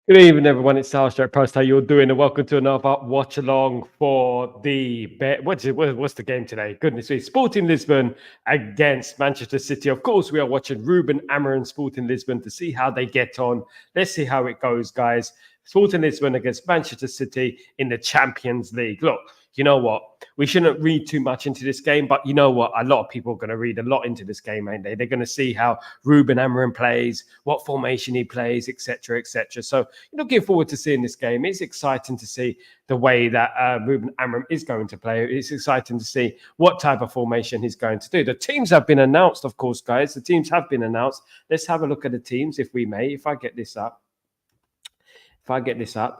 Good evening, everyone. It's Sal Stretford Post. How you're doing? And welcome to another watch along for the bet. What's the game today? Goodness me! Sporting Lisbon against Manchester City. Of course, we are watching Ruben Amorim Sporting Lisbon to see how they get on. Let's see how it goes, guys. Sporting Lisbon against Manchester City in the Champions League. Look, you know what? We shouldn't read too much into this game, but you know what? A lot of people are going to read a lot into this game, ain't they? They're going to see how Ruben Amorim plays, what formation he plays, etc., etc. So, looking forward to seeing this game. It's exciting to see the way that Ruben Amorim is going to play. It's exciting to see what type of formation he's going to do. The teams have been announced, of course, guys. The teams have been announced. Let's have a look at the teams, if we may. If I get this up.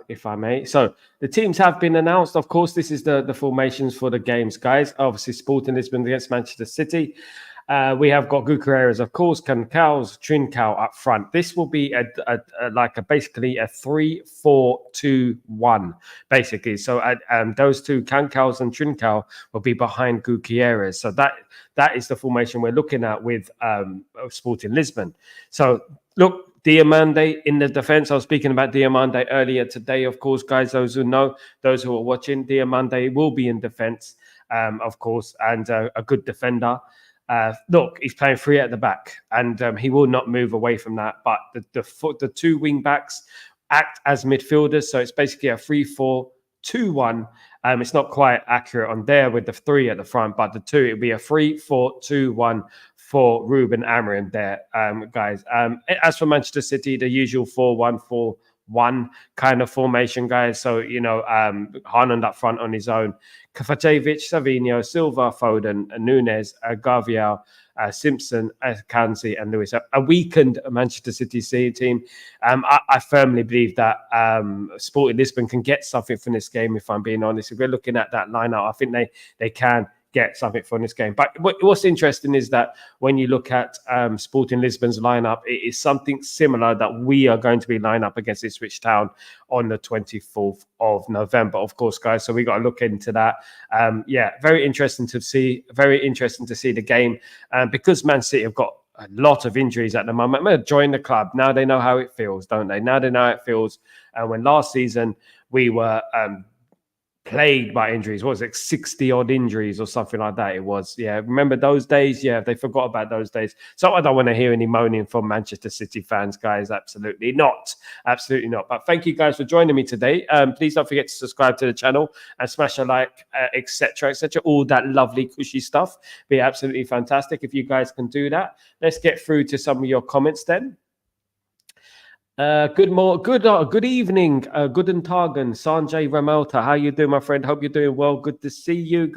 If I may. So the teams have been announced. Of course, this is the formations for the games, guys. Obviously, Sporting Lisbon against Manchester City. We have got Gukareras, of course, Cancals, Trincao up front. This will be basically a 3-4-2-1, basically. So those two, Cancals and Trincao, will be behind Gukareras. So that is the formation we're looking at with Sporting Lisbon. So look, Diamande in the defense. I was speaking about Diamande earlier today, of course, guys. Those who know, those who are watching, Diamande will be in defense, of course, and a good defender. Look, he's playing three at the back, and he will not move away from that. But the two wing backs act as midfielders, so it's basically a 3-4-2-1. It's not quite accurate on there with the three at the front, but the two, it'll be a 3-4-2-1 for Ruben Amorim there, guys. As for Manchester City, the usual 4-1-4-1 kind of formation, guys. So, Haaland up front on his own. Kovacevic, Savinho, Silva, Foden, Nunes, Gavial, Simpson, Kansi, and Lewis. A weakened Manchester City team. I firmly believe that Sporting Lisbon can get something from this game, if I'm being honest. If we're looking at that lineup, I think they can get something from this game. But what's interesting is that when you look at Sporting Lisbon's lineup, it is something similar that we are going to be lined up against Ipswich Town on the 24th of November, of course, guys. So we got to look into that. Very interesting to see. Very interesting to see the game because Man City have got a lot of injuries at the moment. I'm going to join the club. Now they know how it feels, don't they? Now they know how it feels. When last season we were plagued by injuries. What was it, 60 odd injuries or something like that? It was. Yeah, remember those days? Yeah, they forgot about those days. So I don't want to hear any moaning from Manchester City fans, guys. Absolutely not. Absolutely not. But thank you guys for joining me today. Please don't forget to subscribe to the channel and smash a like, etc., etc. All that lovely cushy stuff. Be absolutely fantastic if you guys can do that. Let's get through to some of your comments then. Good evening, Guten Tagen, Sanjay Ramelta. How you doing, my friend? Hope you're doing well. Good to see you.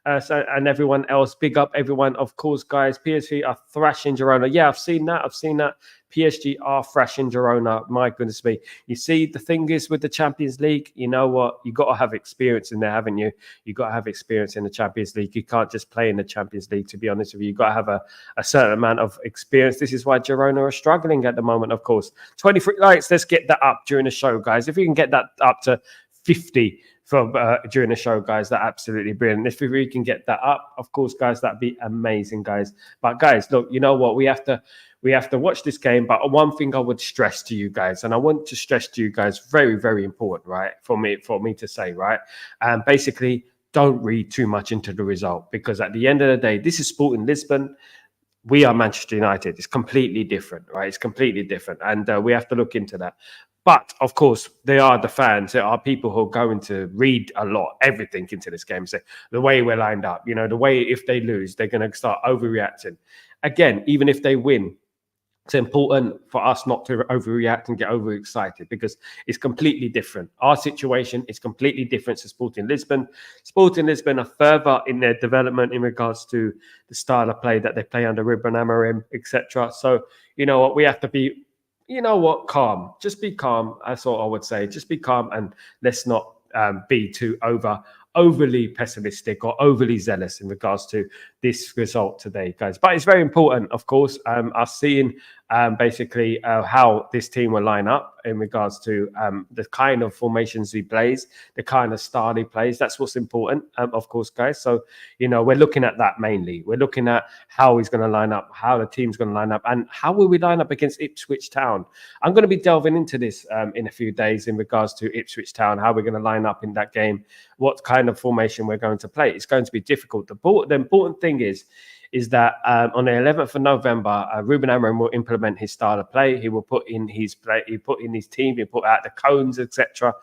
And everyone else, big up everyone. Of course, guys, PSG are thrashing Girona. Yeah, I've seen that. PSG are thrashing Girona. My goodness me. You see, the thing is with the Champions League, you know what? You got to have experience in there, haven't you? You got to have experience in the Champions League. You can't just play in the Champions League, to be honest with you. You got to have a certain amount of experience. This is why Girona are struggling at the moment, of course. 23 likes. Let's get that up during the show, guys. If you can get that up to 50 during the show, guys, that's absolutely brilliant. If we can get that up, of course, guys, that'd be amazing, guys. But guys, look, you know what? We have to watch this game. But one thing I would stress to you guys, and I want to stress to you guys, very, very important, right? For me to say, right? Basically, don't read too much into the result, because at the end of the day, this is Sporting Lisbon. We are Manchester United. It's completely different, right? It's completely different. And we have to look into that. But, of course, there are the fans. There are people who are going to read everything into this game. So the way we're lined up, the way if they lose, they're going to start overreacting. Again, even if they win, it's important for us not to overreact and get overexcited, because it's completely different. Our situation is completely different to Sporting Lisbon. Sporting Lisbon are further in their development in regards to the style of play that they play under Ruben Amorim, etc. So, you know what, we have to be, calm. Just be calm. That's all I would say. Just be calm, and let's not be too overly pessimistic or overly zealous in regards to this result today, guys. But it's very important, of course, us seeing basically how this team will line up in regards to the kind of formations he plays, the kind of style he plays. That's what's important, of course, guys. So, we're looking at that mainly. We're looking at how he's going to line up, how the team's going to line up, and how will we line up against Ipswich Town. I'm going to be delving into this in a few days in regards to Ipswich Town, how we're going to line up in that game, what kind of formation we're going to play. It's going to be difficult. The important thing is that on the 11th of November, Ruben Amorim will implement his style of play. He will put in his play, he put in his team, he put out the cones, etc.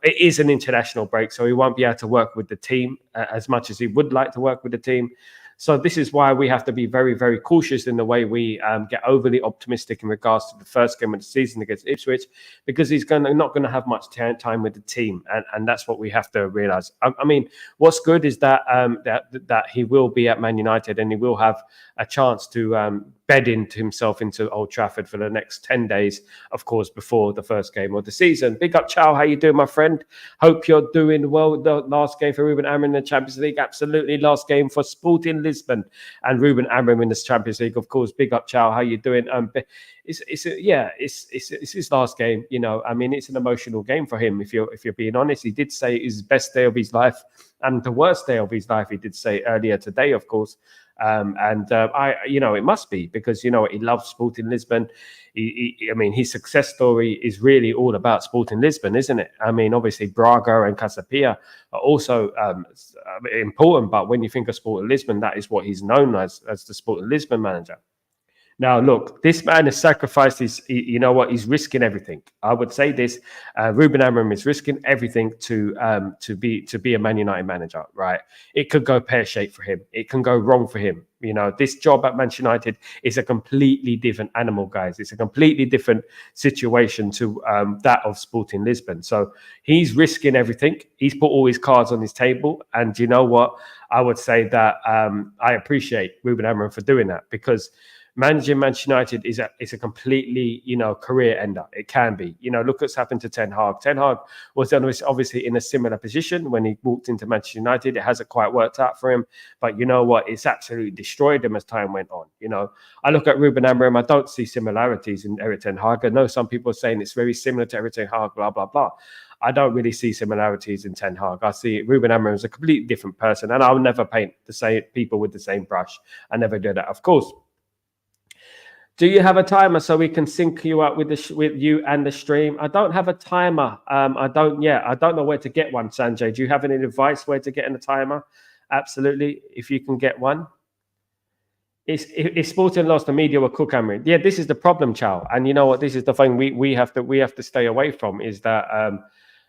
It is an international break, so he won't be able to work with the team as much as he would like to work with the team. So this is why we have to be very, very cautious in the way we get overly optimistic in regards to the first game of the season against Ipswich, because he's not going to have much time with the team, and that's what we have to realise. I mean, what's good is that that he will be at Man United and he will have a chance to bed into himself into Old Trafford for the next 10 days, of course, before the first game of the season. Big up, Chow. How you doing, my friend? Hope you're doing well. The last game for Ruben Amorim in the Champions League. Absolutely. Last game for Sporting Lisbon and Ruben Amorim in the Champions League, of course. Big up, Chow. How you doing? It's his last game. I mean, it's an emotional game for him. If you're being honest, he did say it's his best day of his life and the worst day of his life. He did say earlier today, of course. It must be, because he loves Sporting Lisbon. I mean, his success story is really all about Sporting Lisbon, isn't it? I mean, obviously Braga and Casapia are also important, but when you think of Sporting Lisbon, that is what he's known as the Sporting Lisbon manager. Now, look, this man has sacrificed his, he's risking everything. I would say this, Ruben Amorim is risking everything to be a Man United manager, right? It could go pear-shaped for him. It can go wrong for him. This job at Manchester United is a completely different animal, guys. It's a completely different situation to that of Sporting Lisbon. So he's risking everything. He's put all his cards on his table. And you know what? I would say that I appreciate Ruben Amorim for doing that, because managing Manchester United is a completely, career ender. It can be. Look what's happened to Ten Hag. Ten Hag was obviously in a similar position when he walked into Manchester United. It hasn't quite worked out for him. But you know what? It's absolutely destroyed him as time went on. I look at Ruben Amorim. I don't see similarities in Erik Ten Hag. I know some people are saying it's very similar to Erik Ten Hag, blah, blah, blah. I don't really see similarities in Ten Hag. I see Ruben Amorim as a completely different person. And I'll never paint the same people with the same brush. I never do that, of course. Do you have a timer so we can sync you up with you and the stream? I don't have a timer. I don't know where to get one, Sanjay. Do you have any advice where to get a timer? Absolutely, if you can get one. If Sporting lost, the media will cook Amorim. Yeah, this is the problem, Chow. And you know what? This is the thing we have to stay away from, is that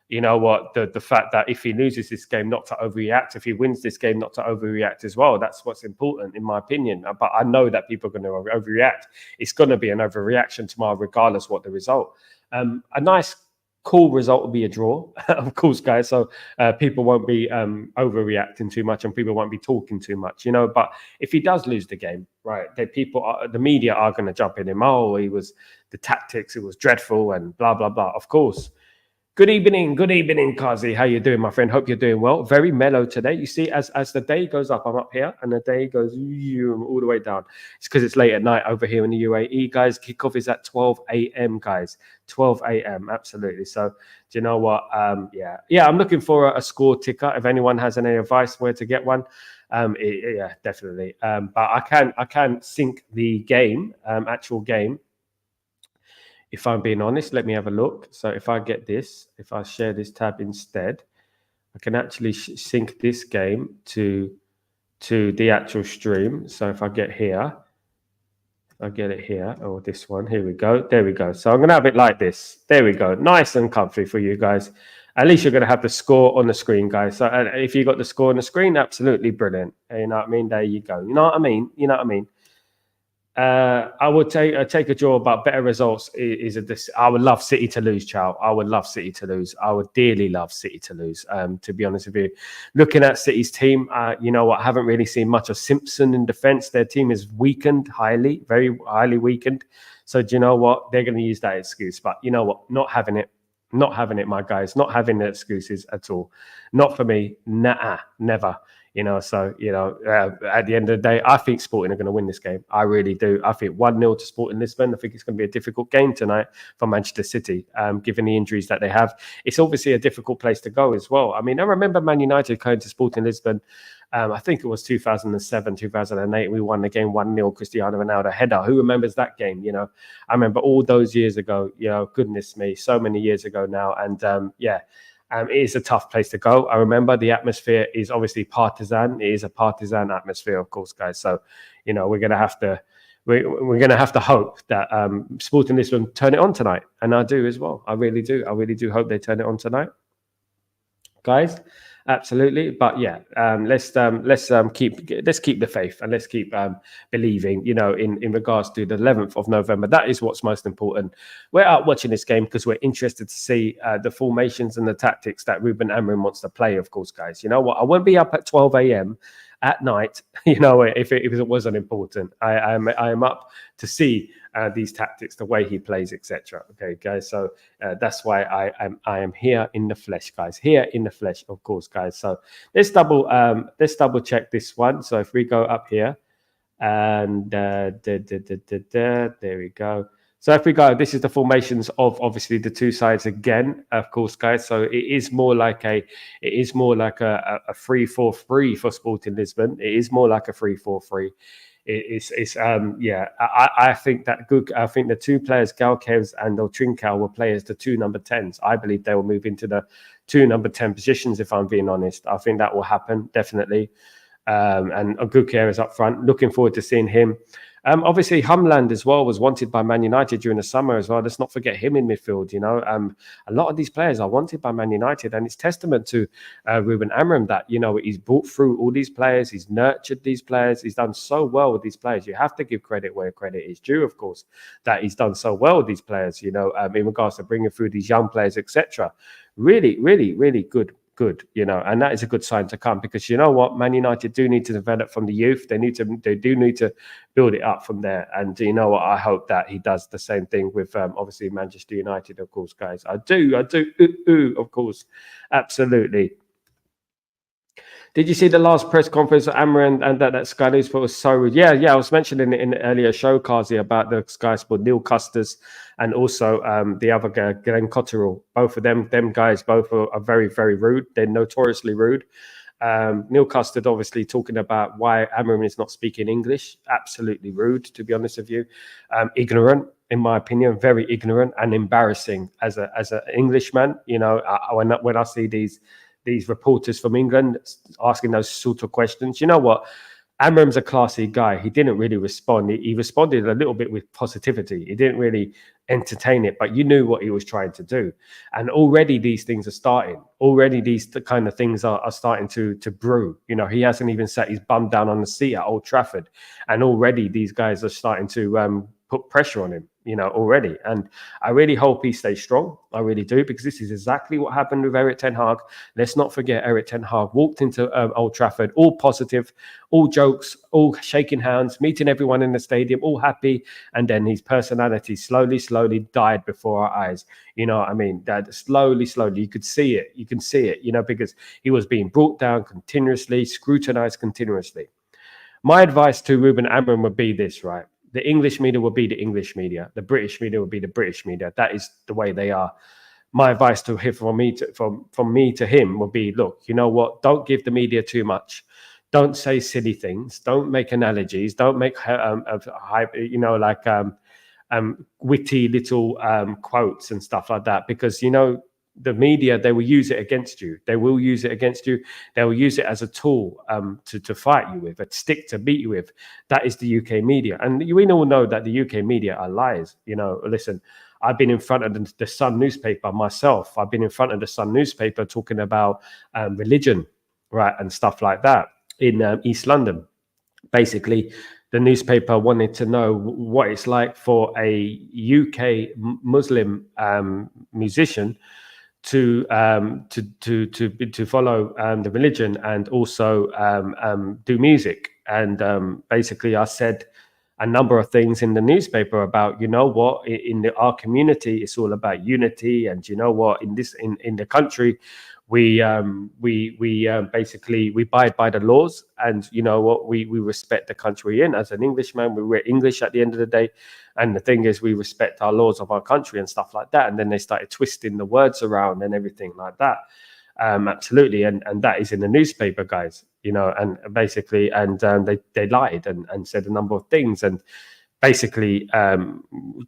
the fact that if he loses this game, not to overreact. If he wins this game, not to overreact as well. That's what's important, in my opinion. But I know that people are going to overreact. It's going to be an overreaction tomorrow, regardless what the result. A nice, cool result will be a draw, of course, guys. So people won't be overreacting too much, and people won't be talking too much, But if he does lose the game, right, the media are going to jump in him. Oh, the tactics, it was dreadful, and blah blah blah. Of course. Good evening, Kazi. How you doing, my friend? Hope you're doing well. Very mellow today. You see, as the day goes up, I'm up here, and the day goes all the way down. It's because it's late at night over here in the UAE, guys. Kickoff is at 12 a.m., guys. 12 a.m. Absolutely. So, do you know what? Yeah. I'm looking for a score ticker. If anyone has any advice where to get one, yeah, definitely. But I can sync the game, actual game. If I'm being honest, let me have a look. So if I get this, if I share this tab instead, I can actually sync this game to the actual stream. So if I get here, I get it here, or this one. Here we go. There we go. So I'm going to have it like this. There we go. Nice and comfy for you guys. At least you're going to have the score on the screen, guys. So if you got the score on the screen, absolutely brilliant. You know what I mean? There you go. You know what I mean? I would take a draw, but better results is this. I would love City to lose, Chow. I would love City to lose. I would dearly love City to lose. To be honest with you, looking at City's team, you know what? I haven't really seen much of Simpson in defence. Their team is weakened, very highly weakened. So do you know what? They're going to use that excuse. But you know what? Not having it. Not having it, my guys. Not having the excuses at all. Not for me. Nah, never. So at the end of the day, I think Sporting are going to win this game. I really do. I think 1-0 to Sporting Lisbon. I think it's going to be a difficult game tonight for Manchester City, given the injuries that they have. It's obviously a difficult place to go as well. I mean, I remember Man United going to Sporting Lisbon. I think it was 2007, 2008. We won the game 1-0. Cristiano Ronaldo header. Who remembers that game? I remember all those years ago. Goodness me, so many years ago now. And it is a tough place to go. I remember the atmosphere is obviously partisan. It is a partisan atmosphere, of course, guys. So, we're gonna have to hope that Sporting Lisbon turn it on tonight, and I do as well. I really do. I really do hope they turn it on tonight, guys. Absolutely, but let's keep the faith, and let's keep believing. In regards to the 11th of November, that is what's most important. We're out watching this game because we're interested to see the formations and the tactics that Ruben Amorim wants to play. Of course, guys. You know what? I won't be up at 12 a.m. at night. If it wasn't important, I am up to see these tactics, the way he plays, etc. Okay, guys. So that's why I am here in the flesh, guys. Here in the flesh, of course, guys. So let's double check this one. So if we go up here, and there we go. So if we go, this is the formations of obviously the two sides again, of course, guys. So it is more like a 3-4-3 for Sporting Lisbon. It is more like a 3-4-3. I think that good. I think the two players, Galquez and Trincao, will play as the two number 10s. I believe they will move into the two number 10 positions. If I'm being honest, I think that will happen definitely. And Gutierrez up front. Looking forward to seeing him. Obviously, Humland as well was wanted by Man United during the summer as well. Let's not forget him in midfield. A lot of these players are wanted by Man United, and it's testament to Ruben Amorim that he's brought through all these players, he's nurtured these players, he's done so well with these players. You have to give credit where credit is due, of course, that he's done so well with these players. In regards to bringing through these young players, etc. Really, really, really good, and that is a good sign to come, because you know what, Man United do need to develop from the youth. They do need to build it up from there. And you know what, I hope that he does the same thing with obviously Manchester United, of course, guys. I do, of course, absolutely. Did you see the last press conference of Amorim and that Sky News was so rude? Yeah. I was mentioning it in the earlier show, Kazi, about the Sky Sport, Neil Custis, and also the other guy, Glenn Cotterill. Both of them guys, both are very, very rude. They're notoriously rude. Neil Custard obviously talking about why Amorim is not speaking English. Absolutely rude, to be honest with you. Ignorant, in my opinion, very ignorant and embarrassing as an Englishman. When I see these reporters from England asking those sort of questions. You know what? Amorim's a classy guy. He didn't really respond. He responded a little bit with positivity. He didn't really entertain it, but you knew what he was trying to do. And already these things are starting. Already these kind of things are starting to brew. He hasn't even set his bum down on the seat at Old Trafford. And already these guys are starting to put pressure on him, already. And I really hope he stays strong. I really do, because this is exactly what happened with Erik ten Hag. Let's not forget, Erik ten Hag walked into Old Trafford, all positive, all jokes, all shaking hands, meeting everyone in the stadium, all happy. And then his personality slowly died before our eyes. You know what I mean? That slowly, you could see it. You can see it, because he was being brought down continuously, scrutinized continuously. My advice to Ruben Amorim would be this, right? The English media will be the English media. The British media will be the British media. That is the way they are. My advice to him, from me to him, would be: look, you know what? Don't give the media too much. Don't say silly things. Don't make analogies. Don't make witty little quotes and stuff like that, because the media, they will use it against you. They will use it against you. They will use it as a tool to fight you with, a stick to beat you with. That is the UK media. And we all know that the UK media are liars. Listen, I've been in front of the Sun newspaper myself. I've been in front of the Sun newspaper talking about religion, right, and stuff like that in East London. Basically, the newspaper wanted to know what it's like for a UK Muslim musician to follow the religion and also do music. And basically, I said a number of things in the newspaper about, you know what, our community, it's all about unity, and you know what, in the country, we basically we abide by the laws, and you know what, we respect the country in. As an Englishman, we're English at the end of the day, and the thing is, we respect our laws of our country and stuff like that. And then they started twisting the words around and everything like that. Absolutely, and that is in the newspaper, guys. You know, and basically, and they lied and said a number of things, and basically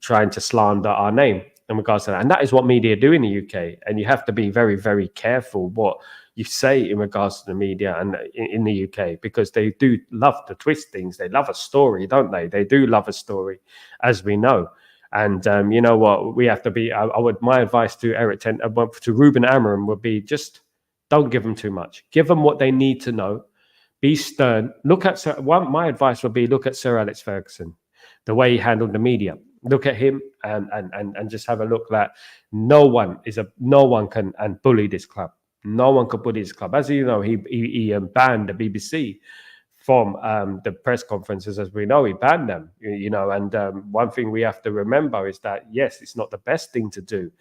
trying to slander our name in regards to that. And that is what media do in the UK. And you have to be very, very careful what you say in regards to the media and in the UK, because they do love to twist things. They love a story, don't they? They do love a story, as we know. And you know what, we have to be. My advice to to Ruben Amorim would be, just don't give them too much. Give them what they need to know. Be stern. My advice would be, look at Sir Alex Ferguson, the way he handled the media. Look at him and just have a look that no one can bully this club. No one could bully this club. As you know, he banned the BBC from the press conferences. As we know, he banned them. You know, and one thing we have to remember is that, yes, it's not the best thing to do.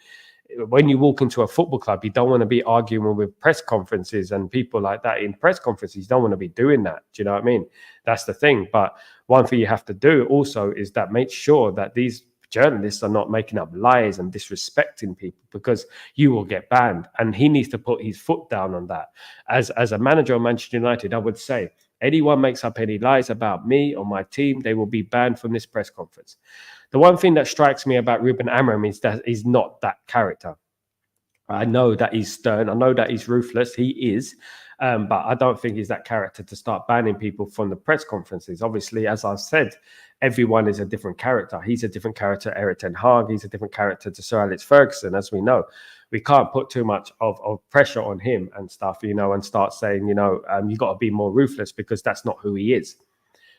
When you walk into a football club, you don't want to be arguing with press conferences and people like that in press conferences. You don't want to be doing that. Do you know what I mean? That's the thing. But one thing you have to do also is that make sure that these journalists are not making up lies and disrespecting people, because you will get banned. And he needs to put his foot down on that. As a manager of Manchester United, I would say, anyone makes up any lies about me or my team, they will be banned from this press conference. The one thing that strikes me about Ruben Amorim is that he's not that character. I know that he's stern. I know that he's ruthless. He is. But I don't think he's that character to start banning people from the press conferences. Obviously, as I've said, everyone is a different character. He's a different character to Erik ten Hag. He's a different character to Sir Alex Ferguson, as we know. We can't put too much of pressure on him and stuff, you know, and start saying, you know, you got to be more ruthless, because that's not who he is.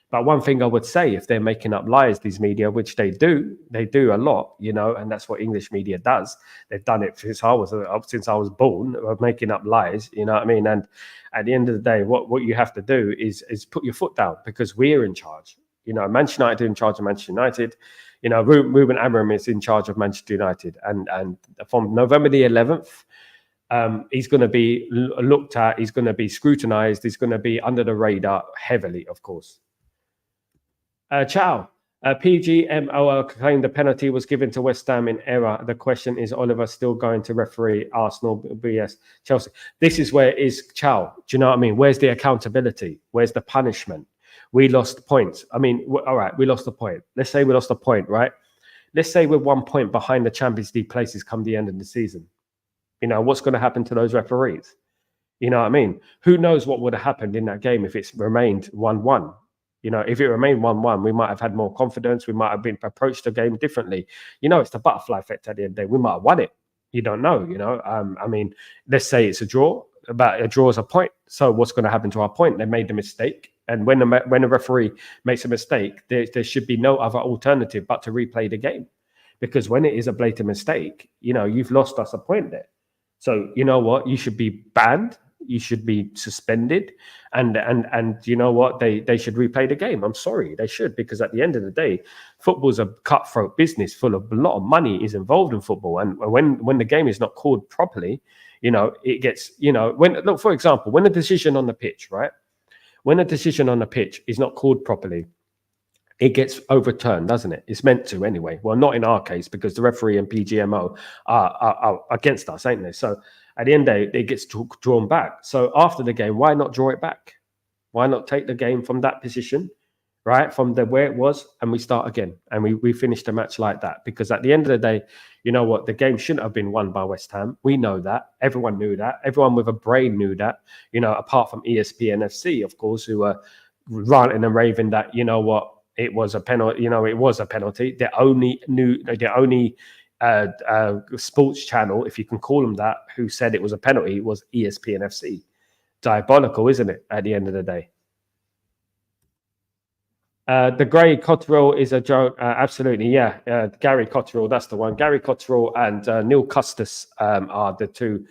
But one thing I would say, if they're making up lies, these media, which they do a lot, you know, and that's what English media does. They've done it since I was born, of making up lies, you know what I mean? And at the end of the day, what you have to do is put your foot down, because we're in charge. You know, Manchester United in charge of Manchester United. You know, Ruben Amorim is in charge of Manchester United. And from November the 11th, he's going to be looked at, he's going to be scrutinized, he's going to be under the radar heavily, of course. Ciao. PGMOL claimed the penalty was given to West Ham in error. The question is, Oliver still going to referee Arsenal vs Chelsea? This is where it is, Ciao. Do you know what I mean? Where's the accountability? Where's the punishment? We lost points. I mean, all right, we lost a point. Let's say we lost a point, right? Let's say we're 1 point behind the Champions League places come the end of the season. You know, what's going to happen to those referees? You know what I mean? Who knows what would have happened in that game if it's remained 1-1? You know, if it remained 1-1, we might have had more confidence. We might have been approached the game differently. You know, it's the butterfly effect at the end of the day. We might have won it. You don't know, you know. I mean, let's say it's a draw. But a draw is a point. So what's going to happen to our point? They made the mistake. And when a referee makes a mistake, there should be no other alternative but to replay the game. Because when it is a blatant mistake, you know, you've lost us a point there. So you know what? You should be banned. You should be suspended, and you know what? They should replay the game. I'm sorry, they should, because at the end of the day, football's a cutthroat business full of a lot of money is involved in football. And when the game is not called properly, you know, it gets, you know, look, for example, when a decision on the pitch, right? When a decision on the pitch is not called properly, it gets overturned, doesn't it? It's meant to anyway. Well, not in our case, because the referee and PGMO are against us, ain't they? So at the end of the day, it gets drawn back. So after the game, why not draw it back? Why not take the game from that position, right? From where it was, and we start again. And we finish the match like that. Because at the end of the day, you know what? The game shouldn't have been won by West Ham. We know that. Everyone knew that. Everyone with a brain knew that. You know, apart from ESPN FC, of course, who were ranting and raving that, you know what, it was a penalty. You know, it was a penalty. The only sports channel, if you can call them that, who said it was a penalty was ESPN FC. Diabolical, isn't it, at the end of the day? The Gary Cotterill is a joke. Absolutely, yeah. Gary Cotterill, that's the one. Gary Cotterill and Neil Custis are the two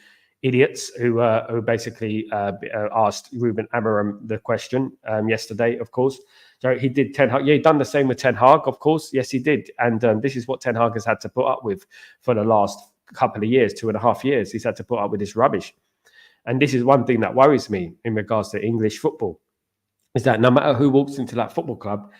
idiots who basically asked Ruben Amorim the question yesterday, of course. So he did Ten Hag. Yeah, he done the same with Ten Hag, of course. Yes, he did. And this is what Ten Hag has had to put up with for the last couple of years, 2.5 years. He's had to put up with this rubbish. And this is one thing that worries me in regards to English football, is that no matter who walks into that football club,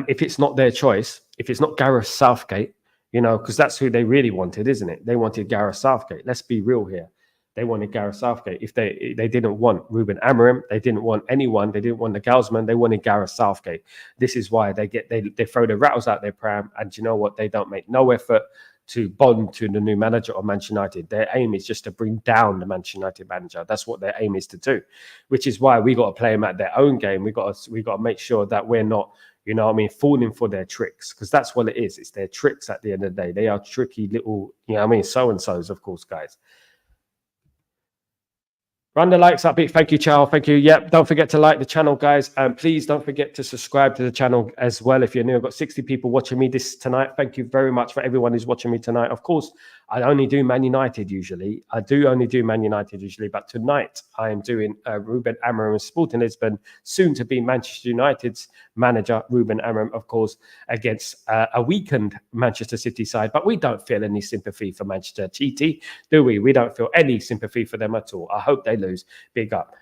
if it's not their choice, if it's not Gareth Southgate, because that's who they really wanted, isn't it? They wanted Gareth Southgate. Let's be real here. They wanted Gareth Southgate. If they didn't want Ruben Amorim, they didn't want anyone. They didn't want the Gaussman. They wanted Gareth Southgate. This is why they throw the rattles out their pram, and you know what? They don't make no effort to bond to the new manager of Manchester United. Their aim is just to bring down the Manchester United manager. That's what their aim is to do, which is why we got to play them at their own game. We got to make sure that we're not, falling for their tricks, because that's what it is. It's their tricks at the end of the day. They are tricky little, so-and-sos, of course, guys. Run the likes up. Thank you, Charles. Thank you. Yep. Don't forget to like the channel, guys. And please don't forget to subscribe to the channel as well. If you're new, I've got 60 people watching me tonight. Thank you very much for everyone who's watching me tonight. Of course, I only do Man United usually. But tonight I am doing Ruben Amorim, Sporting Lisbon, soon to be Manchester United's manager, Ruben Amorim, of course, against a weakened Manchester City side. But we don't feel any sympathy for Manchester City, do we? We don't feel any sympathy for them at all. I hope they lose. Big up.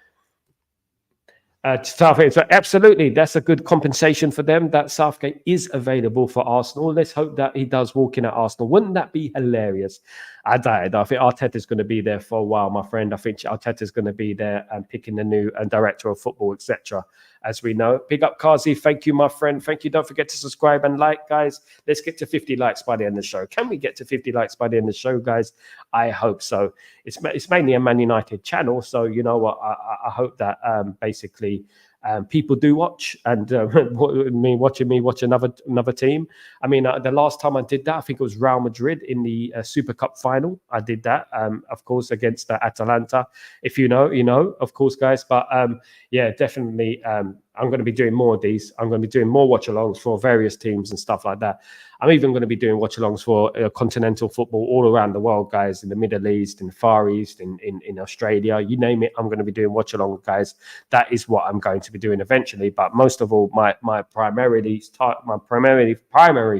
Southgate, so absolutely, that's a good compensation for them. That Southgate is available for Arsenal. Let's hope that he does walk in at Arsenal. Wouldn't that be hilarious? I think Arteta's going to be there for a while, my friend. I think Arteta's going to be there and picking the new director of football, etc. As we know. Big up, Kazi. Thank you, my friend. Thank you. Don't forget to subscribe and like, guys. Let's get to 50 likes by the end of the show. Can we get to 50 likes by the end of the show, guys? I hope so. It's mainly a Man United channel, so you know what? I hope that basically people do watch, and watch another team. I mean, the last time I did that, I think it was Real Madrid in the Super Cup final. I did that, of course, against Atalanta. If you know, of course, guys. But yeah, definitely, I'm going to be doing more of these. I'm going to be doing more watch-alongs for various teams and stuff like that. I'm even going to be doing watch-alongs for continental football all around the world, guys, in the Middle East, in the Far East, in Australia, you name it. I'm going to be doing watch-along, guys. That is what I'm going to be doing eventually. But most of all, my primary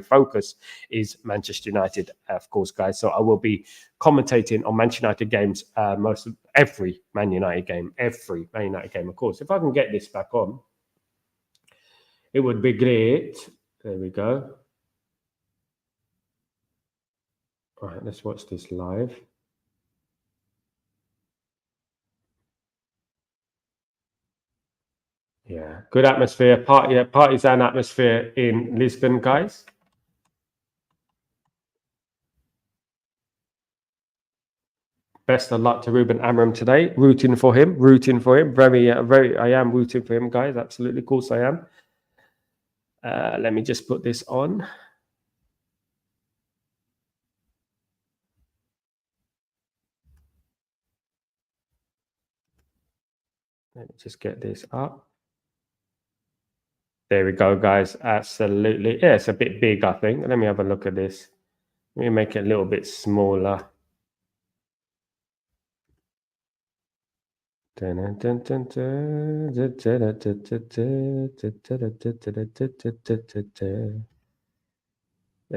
focus is Manchester United, of course, guys. So I will be commentating on Manchester United games, every Man United game, of course. If I can get this back on, it would be great. There we go. All right, let's watch this live. Yeah, good atmosphere, partisan atmosphere in Lisbon, guys. Best of luck to Ruben Amorim today. Rooting for him. Very, I am rooting for him, guys. Absolutely, of course I am. Let me just put this on. Let me just get this up. There we go, guys. Absolutely. Yeah, it's a bit big, I think. Let me have a look at this. Let me make it a little bit smaller. Let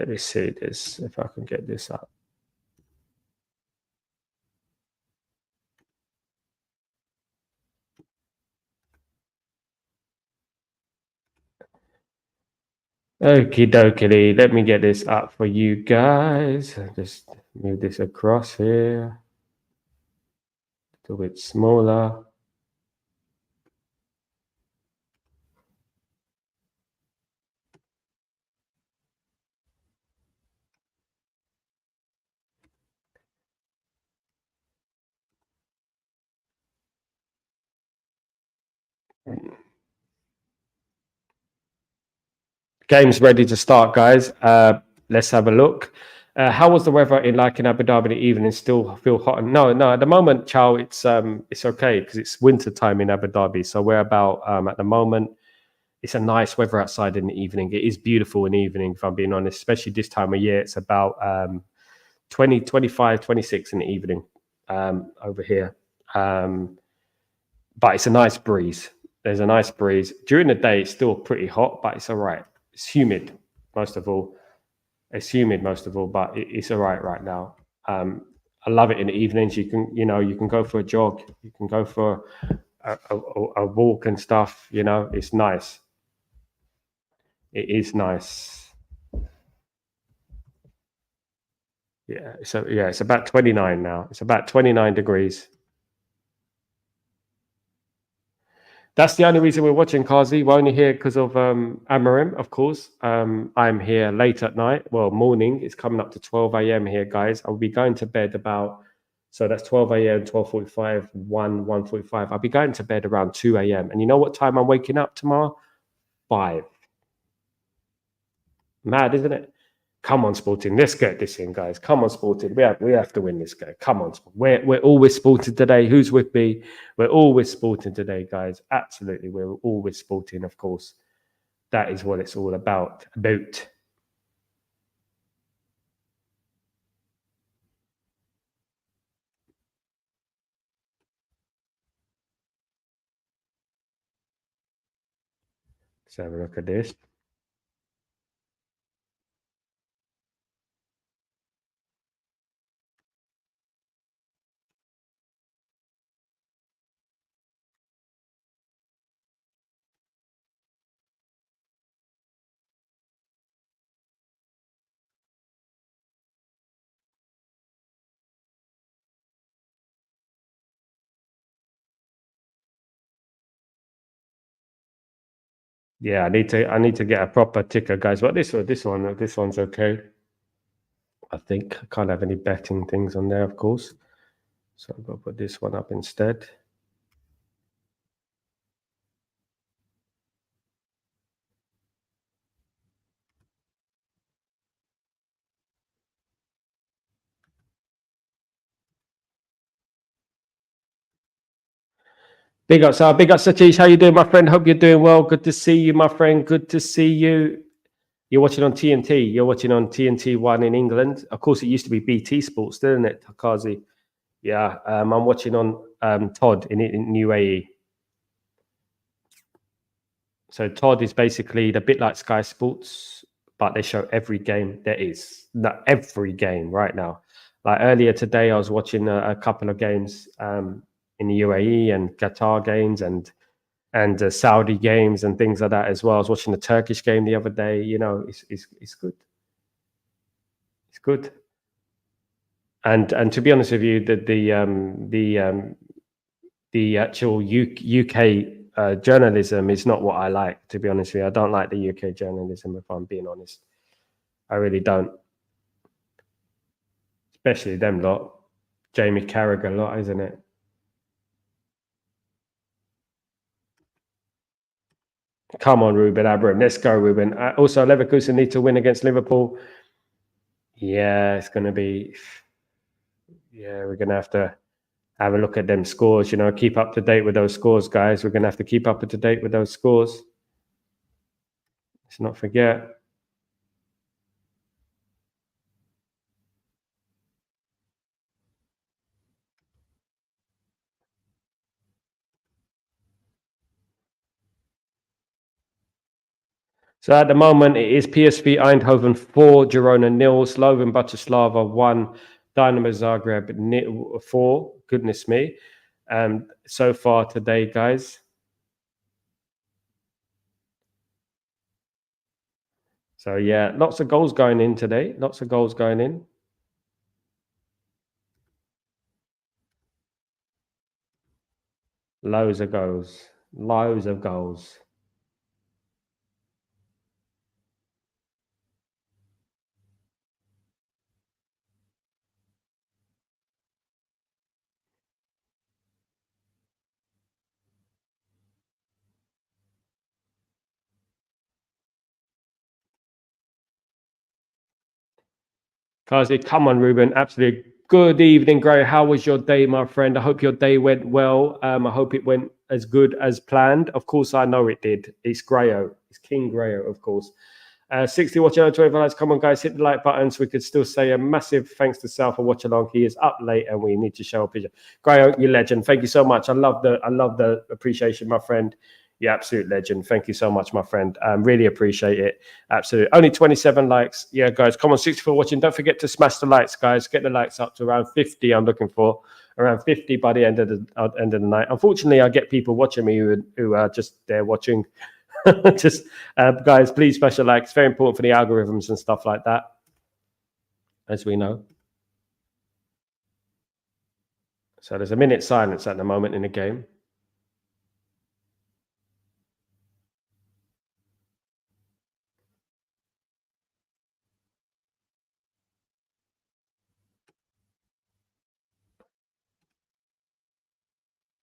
me see this, if I can get this up. Okie dokie, let me get this up for you guys. I'll just move this across here. A little bit smaller. Game's ready to start, guys. Let's have a look. How was the weather in Abu Dhabi in the evening? Still feel hot? No. At the moment, Chow, it's okay because it's winter time in Abu Dhabi. So we're about at the moment. It's a nice weather outside in the evening. It is beautiful in the evening, if I'm being honest, especially this time of year. It's about 20, 25, 26 in the evening. over here. But it's a nice breeze. There's a nice breeze. During the day, it's still pretty hot, but it's all right. It's humid, most of all. It's humid most of all, but it's all right now. I love it in the evenings. You can go for a jog. You can go for a walk and stuff. It's nice. It is nice. Yeah. So yeah, it's about 29 now. It's about 29 degrees. That's the only reason we're watching, Kazi. We're only here because of Amarim, of course. I'm here late at night. Well, morning. It's coming up to 12 a.m. here, guys. I'll be going to bed so that's 12 a.m., 12:45, 1:45. I'll be going to bed around 2 a.m. And you know what time I'm waking up tomorrow? 5. Mad, isn't it? Come on, Sporting. Let's get this in, guys. Come on, Sporting. We have to win this game. Come on, Sporting. We're always Sporting today. Who's with me? We're always Sporting today, guys. Absolutely. We're always Sporting, of course. That is what it's all about. Let's have a look at this. Yeah, I need to get a proper ticker, guys. But this one's okay. I think I can't have any betting things on there, of course. So I'll go put this one up instead. Big up, Sal. Big up, Satish. How you doing, my friend? Hope you're doing well. Good to see you, my friend. Good to see you. You're watching on TNT. You're watching on TNT1 in England. Of course, it used to be BT Sports, didn't it, Takazi? Yeah, I'm watching on Todd in UAE. So Todd is basically a bit like Sky Sports, but they show every game there is. Not every game right now. Like earlier today, I was watching a couple of games in the UAE and Qatar games and Saudi games and things like that as well. I was watching the Turkish game the other day. It's good. It's good. And to be honest with you, the actual UK journalism is not what I like. To be honest with you, I don't like the UK journalism. If I'm being honest, I really don't. Especially them lot, Jamie Carragher lot, isn't it? Come on, Ruben Amorim. Let's go, Ruben. Also, Leverkusen need to win against Liverpool. Yeah, it's going to be. Yeah, we're going to have a look at them scores. Keep up to date with those scores, guys. We're going to have to keep up to date with those scores. Let's not forget. So at the moment, it is PSV Eindhoven 4, Girona 0, Slovan Bratislava 1, Dynamo Zagreb 4. Goodness me. So far today, guys. So yeah, lots of goals going in today. Lots of goals going in. Loads of goals. Loads of goals. Kazi, come on, Ruben. Absolutely. Good evening, Gray. How was your day, my friend? I hope your day went well. I hope it went as good as planned. Of course, I know it did. It's Grayo. It's King Grayo, of course. 60 watching on 25 likes. Come on, guys, hit the like button so we could still say a massive thanks to Sal for watching along. He is up late and we need to show a picture. Grayo, you legend. Thank you so much. I love the appreciation, my friend. You absolute legend. Thank you so much, my friend. Really appreciate it. Absolutely. Only 27 likes. Yeah, guys, come on, 64 watching. Don't forget to smash the likes, guys. Get the likes up to around 50. I'm looking for around 50 by the end of the night. Unfortunately, I get people watching me who are just there watching. Just guys, please smash a like. It's very important for the algorithms and stuff like that, as we know. So there's a minute silence at the moment in the game.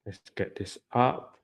Let's get this up.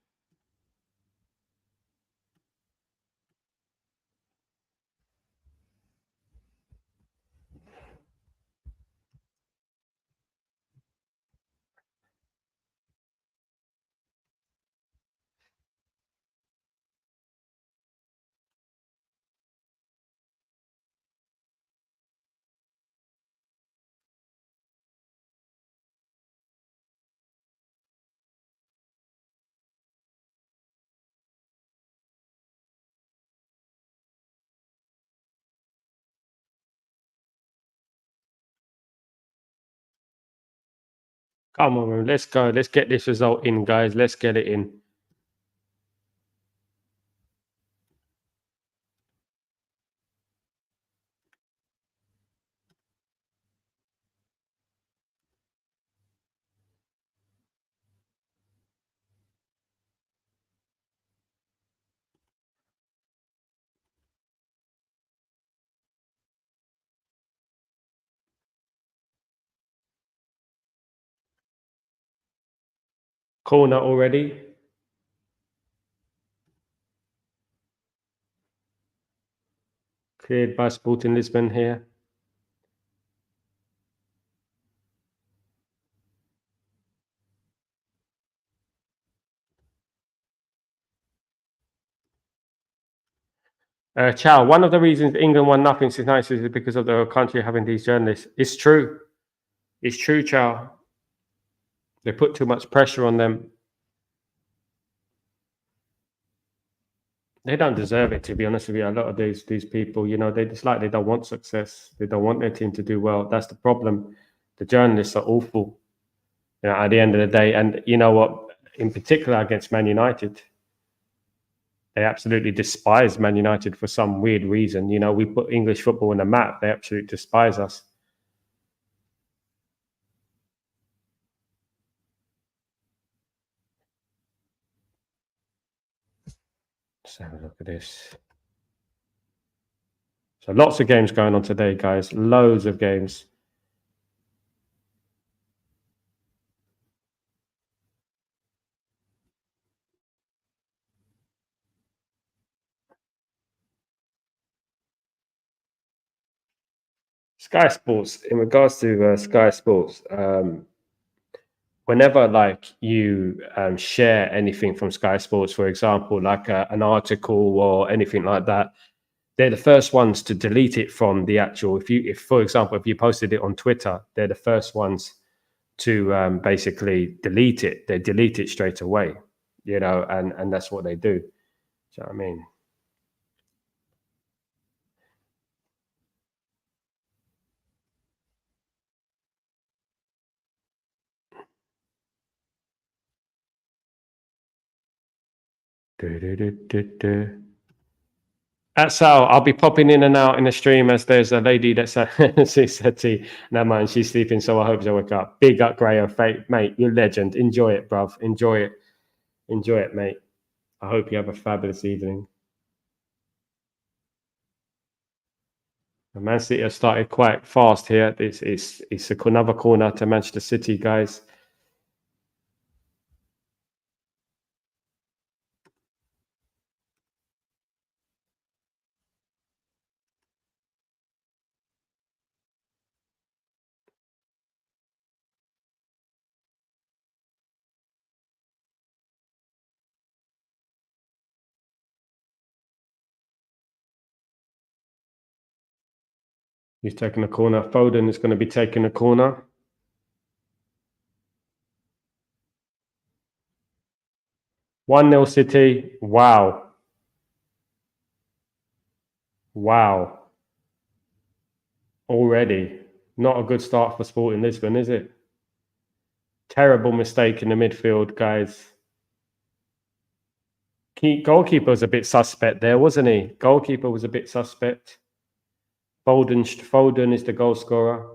Come on, man. Let's go. Let's get this result in, guys. Let's get it in. Corner already. Cleared by Sporting Lisbon here. Chow, one of the reasons England won nothing since 1990s is because of the country having these journalists. It's true. It's true, Chow. They put too much pressure on them. They don't deserve it, to be honest with you. A lot of these people, you know, they just like they don't want success. They don't want their team to do well. That's the problem. The journalists are awful, you know, at the end of the day. And you know what? In particular against Man United, they absolutely despise Man United for some weird reason. You know, we put English football on the map. They absolutely despise us. Let's have a look at this. So lots of games going on today, guys. Loads of games. Sky Sports, in regards to Sky Sports, whenever like you share anything from Sky Sports, for example, like an article or anything like that, they're the first ones to delete it from the actual. If for example, if you posted it on Twitter, they're the first ones to basically delete it. They delete it straight away, you know, and that's what they do. Do you know what I mean? Do, do, do, do, do. That's how I'll be popping in and out in the stream as there's a lady that's she said to no man, she's sleeping, so I hope she'll wake up. Big up Grayo, mate, you're legend. Enjoy it, bruv. Enjoy it. Enjoy it, mate. I hope you have a fabulous evening. Man City have started quite fast here. It's another corner to Manchester City, guys. He's taking a corner. Foden is going to be taking a corner. One 0 City. Wow. Wow. Already. Not a good start for Sporting Lisbon, is it? Terrible mistake in the midfield, guys. Goalkeeper was a bit suspect there, wasn't he? Goalkeeper was a bit suspect. Foden is the goal scorer.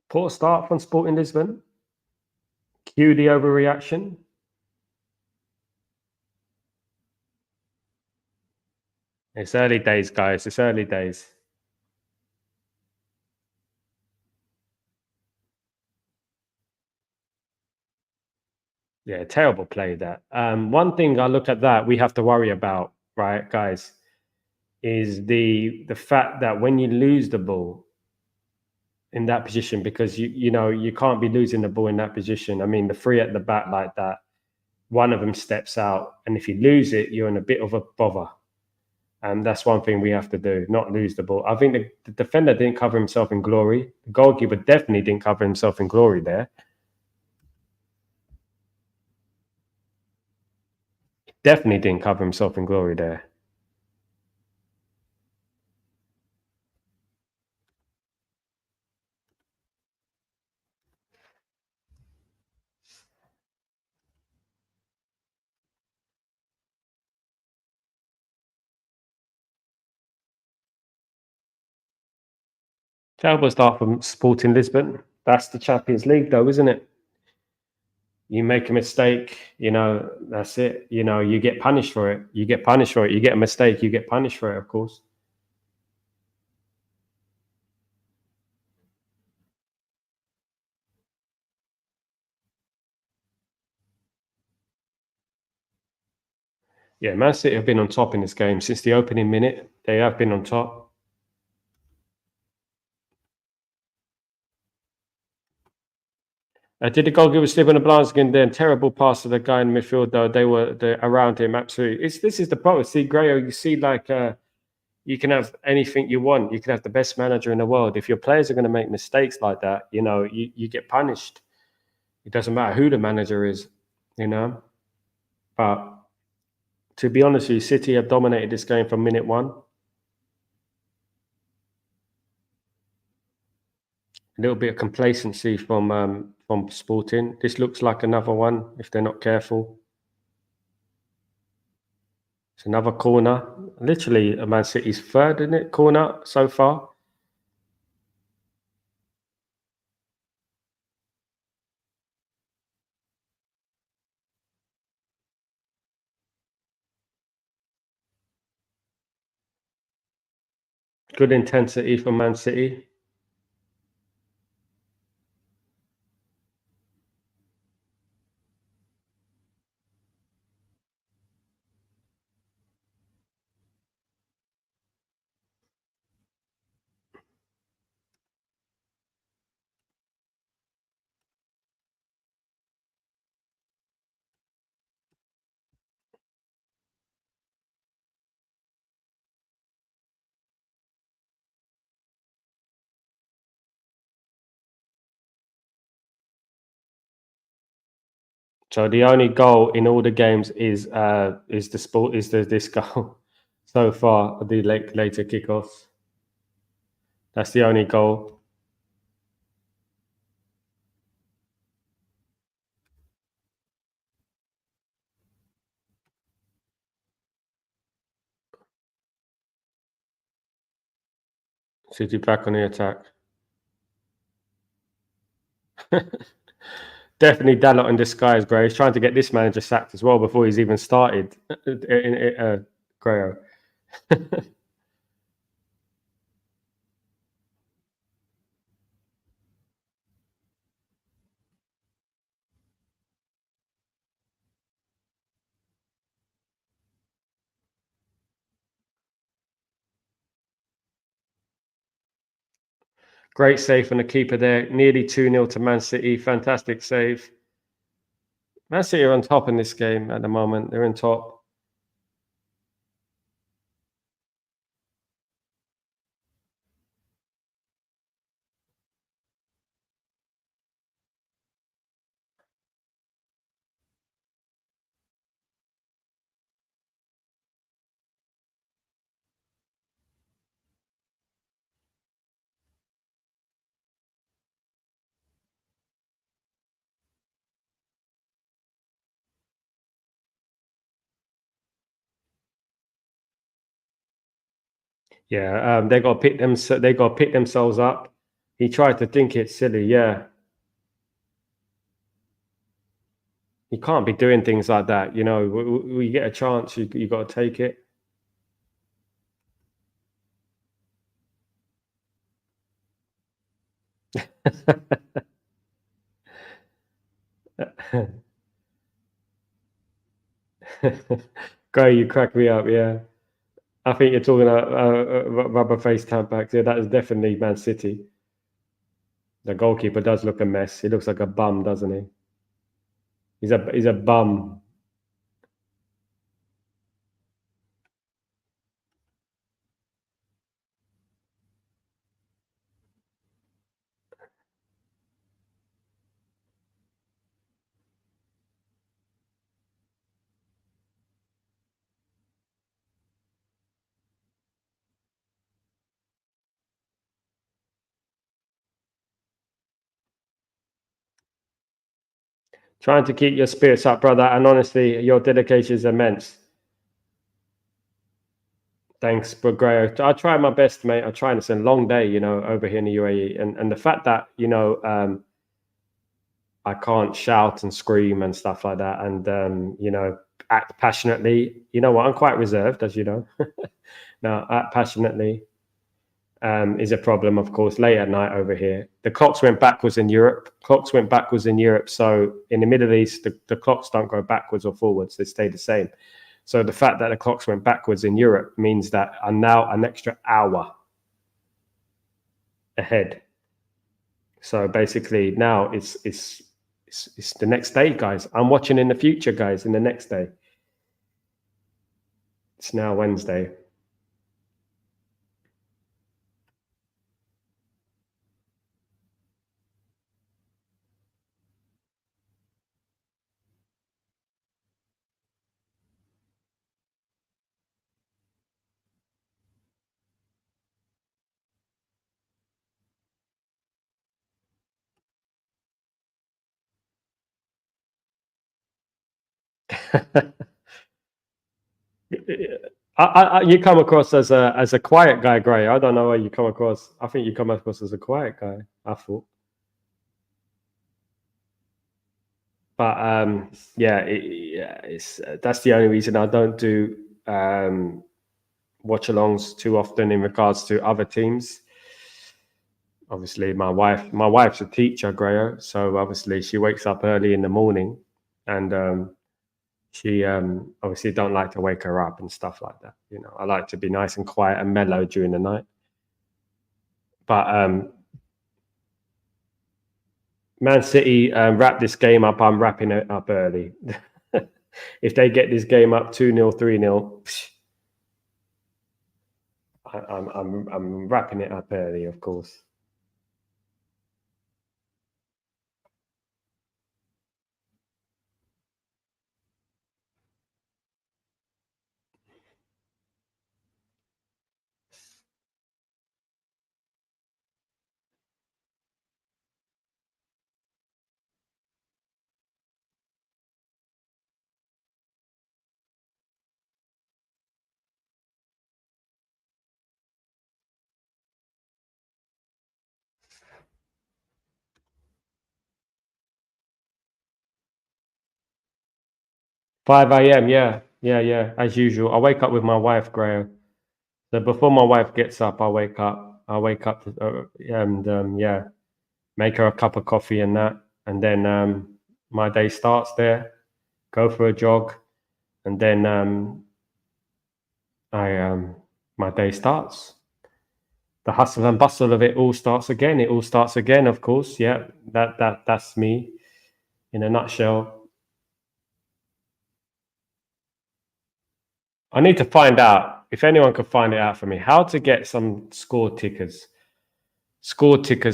Poor start from Sporting Lisbon. Cue the overreaction. It's early days, guys. It's early days. Yeah, terrible play that. One thing I look at that we have to worry about, right, guys, is the fact that when you lose the ball in that position, because you can't be losing the ball in that position. I mean, the three at the back like that, one of them steps out, and if you lose it, you're in a bit of a bother. And that's one thing we have to do, not lose the ball. I think the defender didn't cover himself in glory. The goalkeeper definitely didn't cover himself in glory there. Definitely didn't cover himself in glory there. Terrible start from Sporting Lisbon. That's the Champions League, though, isn't it? You make a mistake, that's it. You get punished for it. You get punished for it. You get a mistake, you get punished for it, of course. Yeah, Man City have been on top in this game since the opening minute. They have been on top. Did the goalkeeper slip on the blinds again? Then terrible pass to the guy in midfield, though. They were around him absolutely. This is the problem. See, Grayo, you see, like you can have anything you want. You can have the best manager in the world. If your players are going to make mistakes like that, you get punished. It doesn't matter who the manager is, you know. But to be honest with you, City have dominated this game from minute one. A little bit of complacency from Sporting. This looks like another one if they're not careful. It's another corner. Literally, Man City's third, isn't it? Corner so far. Good intensity from Man City. So the only goal in all the games is this goal so far, the later kickoffs. That's the only goal. City back on the attack. Definitely Dalot in disguise, Gray. He's trying to get this manager sacked as well before he's even started. Grayo. Great save from the keeper there. Nearly 2-0 to Man City. Fantastic save. Man City are on top in this game at the moment. They're in top. Yeah, they got to pick them. They got to pick themselves up. He tried to think it's silly. Yeah, you can't be doing things like that. You know, we get a chance, you got to take it. Go, you crack me up. Yeah, I think you're talking about rubber face tampons. Yeah, that is definitely Man City. The goalkeeper does look a mess. He looks like a bum, doesn't he? He's a bum. Trying to keep your spirits up, brother. And honestly, your dedication is immense. Thanks, Bragreo. I try my best, mate. I try, and it's a long day, you know, over here in the UAE. And the fact that, you know, I can't shout and scream and stuff like that, and you know, act passionately. You know what? I'm quite reserved, as you know. Now, act passionately is a problem, of course. Late at night over here, the clocks went backwards in Europe. Clocks went backwards in Europe. So in the Middle East, the clocks don't go backwards or forwards; they stay the same. So the fact that the clocks went backwards in Europe means that I'm now an extra hour ahead. So basically, now it's the next day, guys. I'm watching in the future, guys. In the next day, it's now Wednesday. You come across as a quiet guy, Gray. I don't know why you come across. I think you come across as a quiet guy. I thought, but yeah, yeah, it's that's the only reason I don't do watch-alongs too often in regards to other teams. Obviously, my wife's a teacher, Grayo, so obviously she wakes up early in the morning, and she obviously don't like to wake her up and stuff like that. You know, I like to be nice and quiet and mellow during the night. But Man City wrap this game up. I'm wrapping it up early. If they get this game up 2-0, 3-0, I'm wrapping it up early, of course. 5 a.m. Yeah, yeah, yeah. As usual, I wake up with my wife, Grayo. So before my wife gets up, I wake up. I wake up and yeah, make her a cup of coffee and that, and then my day starts there. Go for a jog, and then I my day starts. The hustle and bustle of it all starts again. It all starts again, of course. Yeah, that's me in a nutshell. I need to find out if anyone could find it out for me how to get some score tickers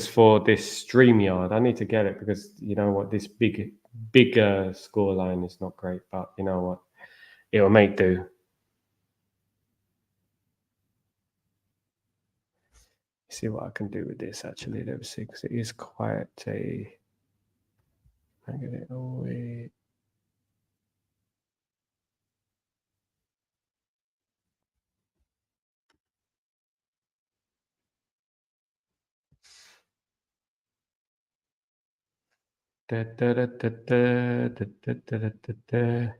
for this StreamYard. I need to get it because you know what, this bigger score line is not great, but you know what, it'll make do. See what I can do with this actually. Let me see, because it is quite a. I get it away. Da, da, da, da, da, da, da, da, da, da.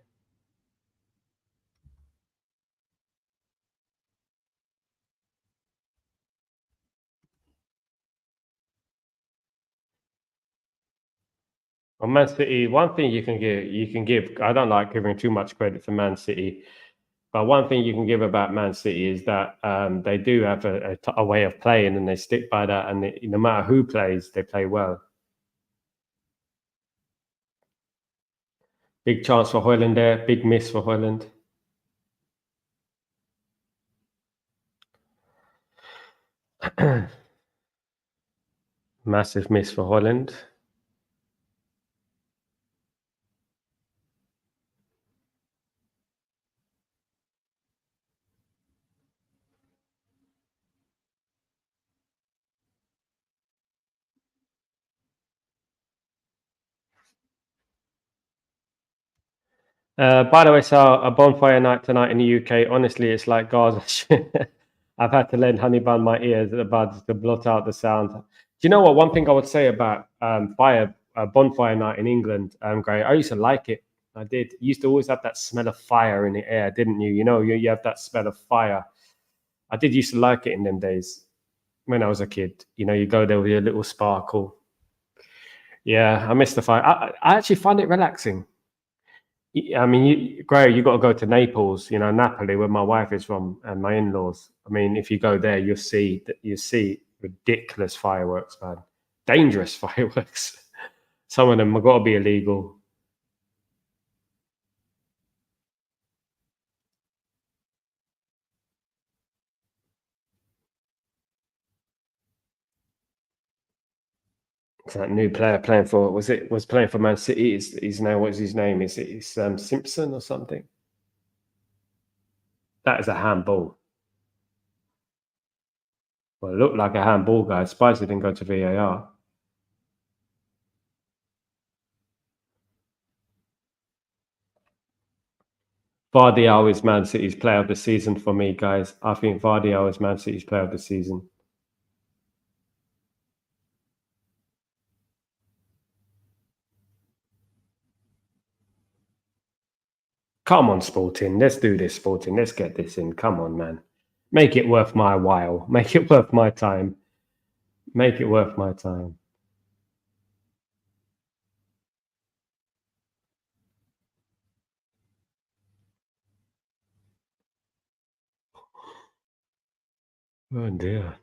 Well, Man City, one thing you can give. I don't like giving too much credit for Man City, but one thing you can give about Man City is that they do have a way of playing, and they stick by that. And no matter who plays, they play well. Big chance for Højlund there. Big miss for Højlund. Massive miss for Højlund. By the way, Sal, a bonfire night tonight in the UK. Honestly, it's like Gaza. I've had to lend honey bun my ears buds to blot out the sound. Do you know what? One thing I would say about bonfire night in England, Gray, I used to like it. I did. You used to always have that smell of fire in the air, didn't you? You know, you have that smell of fire. I did used to like it in them days when I was a kid. You know, you go there with your little sparkle. Yeah, I miss the fire. I actually find it relaxing. I mean, Gray, you got to go to Naples, you know, Napoli, where my wife is from, and my in-laws. I mean, if you go there, you'll see ridiculous fireworks, man, dangerous fireworks. Some of them have got to be illegal. It's that new player playing for was playing for Man City. He's now, what's his name? Is it Simpson or something? That is a handball. Well, it looked like a handball, guys. Surprised it didn't go to VAR. Vardial is Man City's player of the season for me, guys. I think Vardial is Man City's player of the season. Come on, Sporting. Let's do this, Sporting. Let's get this in. Come on, man. Make it worth my while. Make it worth my time. Make it worth my time. Oh, dear.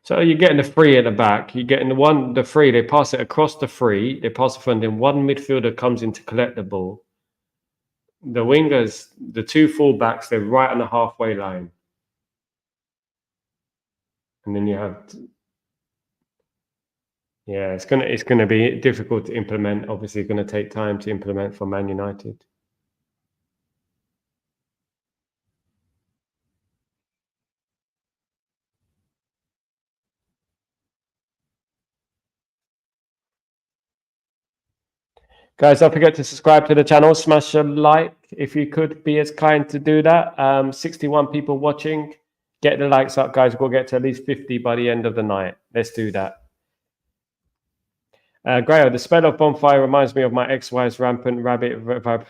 So you're getting the free at the back. You're getting the free. They pass it across the free. They pass it front. Then one midfielder comes in to collect the ball. The wingers, the two fullbacks, they're right on the halfway line. And then you have, yeah, it's gonna be difficult to implement. Obviously, it's gonna take time to implement for Man United. Guys, don't forget to subscribe to the channel. Smash a like if you could be as kind to do that. 61 people watching. Get the likes up, guys. We'll get to at least 50 by the end of the night. Let's do that. Grayo, the spell of bonfire reminds me of my ex-wife's rampant rabbit.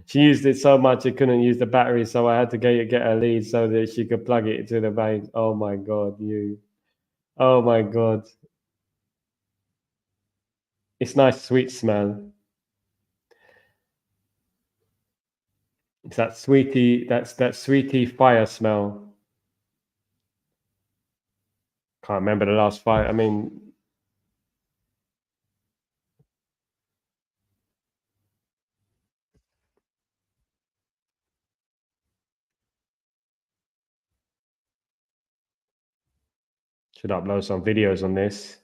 She used it so much it couldn't use the battery, so I had to get her lead so that she could plug it into the mains. Oh my god, you! Oh my god! It's nice, sweet smell. It's that sweetie. That's that sweetie fire smell. Can't remember the last fight. I mean, should upload some videos on this.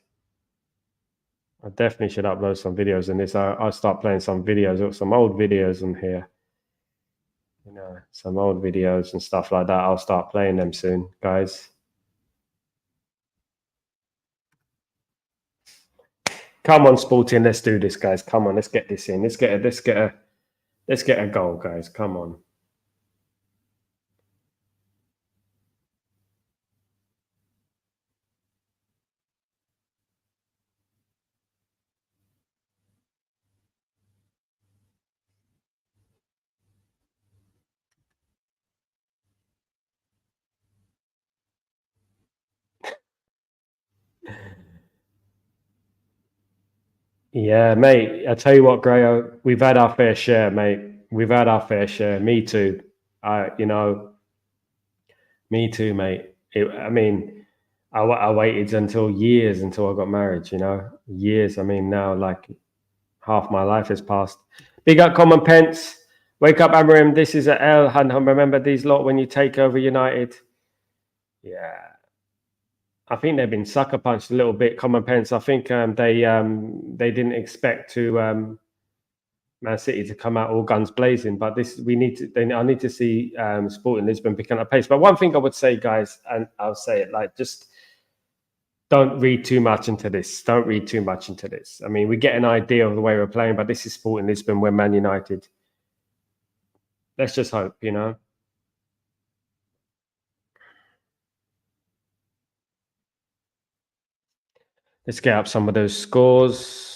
I definitely should upload some videos on this. I'll start playing some videos, some old videos on here. You know, some old videos and stuff like that. I'll start playing them soon, guys. Come on, Sporting, let's do this, guys. Come on, let's get this in. Let's get a goal, guys. Come on. Yeah, mate. I tell you what, Grayo, we've had our fair share, mate. We've had our fair share. Me too. You know, me too, mate. I mean, I waited until years until I got married. You know, years. I mean, now like half my life has passed. Big up, Common Pence. Wake up, Amarim. This is a L. And remember these lot when you take over United. Yeah, I think they've been sucker punched a little bit. Common Pence. I think they didn't expect to. Man City to come out all guns blazing, but this we need to. I need to see Sporting Lisbon picking up pace. But one thing I would say, guys, and I'll say it like just don't read too much into this. Don't read too much into this. I mean, we get an idea of the way we're playing, but this is Sporting Lisbon. We're Man United. Let's just hope, you know. Let's get up some of those scores.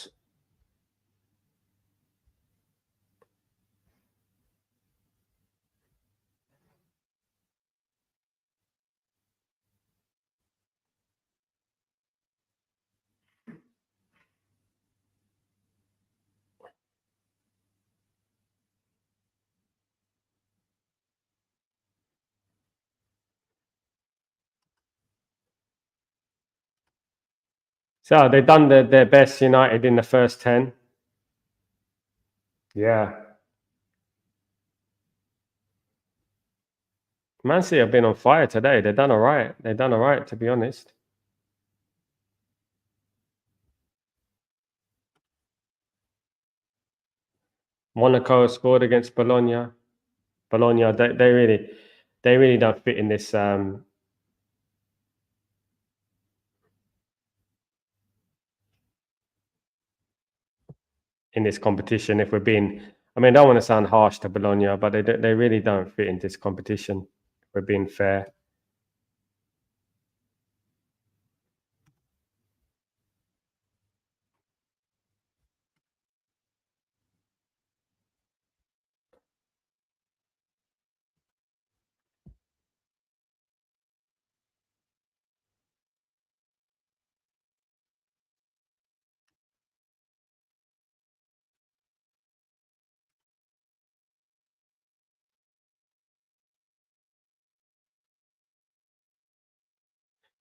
So they've done their best, United, in the first 10. Yeah. Man City have been on fire today. They've done all right. They've done all right, to be honest. Monaco scored against Bologna. Bologna, they really don't fit in this competition. If we're being, I mean, I don't want to sound harsh to Bologna, but they really don't fit in this competition. If we're being fair.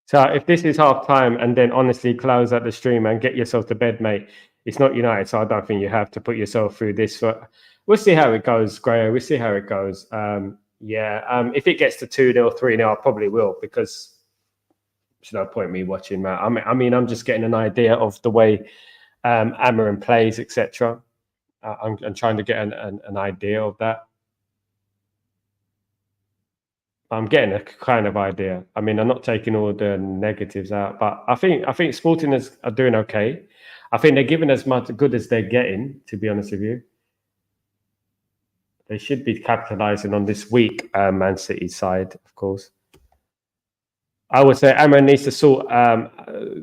So if this is half time, and then honestly close out the stream and get yourself to bed, mate, it's not United, so I don't think you have to put yourself through this. We'll see how it goes, Grayo. We'll see how it goes. If it gets to 2-0, 3-0, I probably will, because there's no point me watching that. I mean, I'm just getting an idea of the way Amarin plays, etc. I'm trying to get an idea of that. I'm getting a kind of idea. I mean, I'm not taking all the negatives out, but I think Sporting are doing okay. I think they're giving as much good as they're getting, to be honest with you. They should be capitalising on this weak Man City side, of course. I would say Amran needs to sort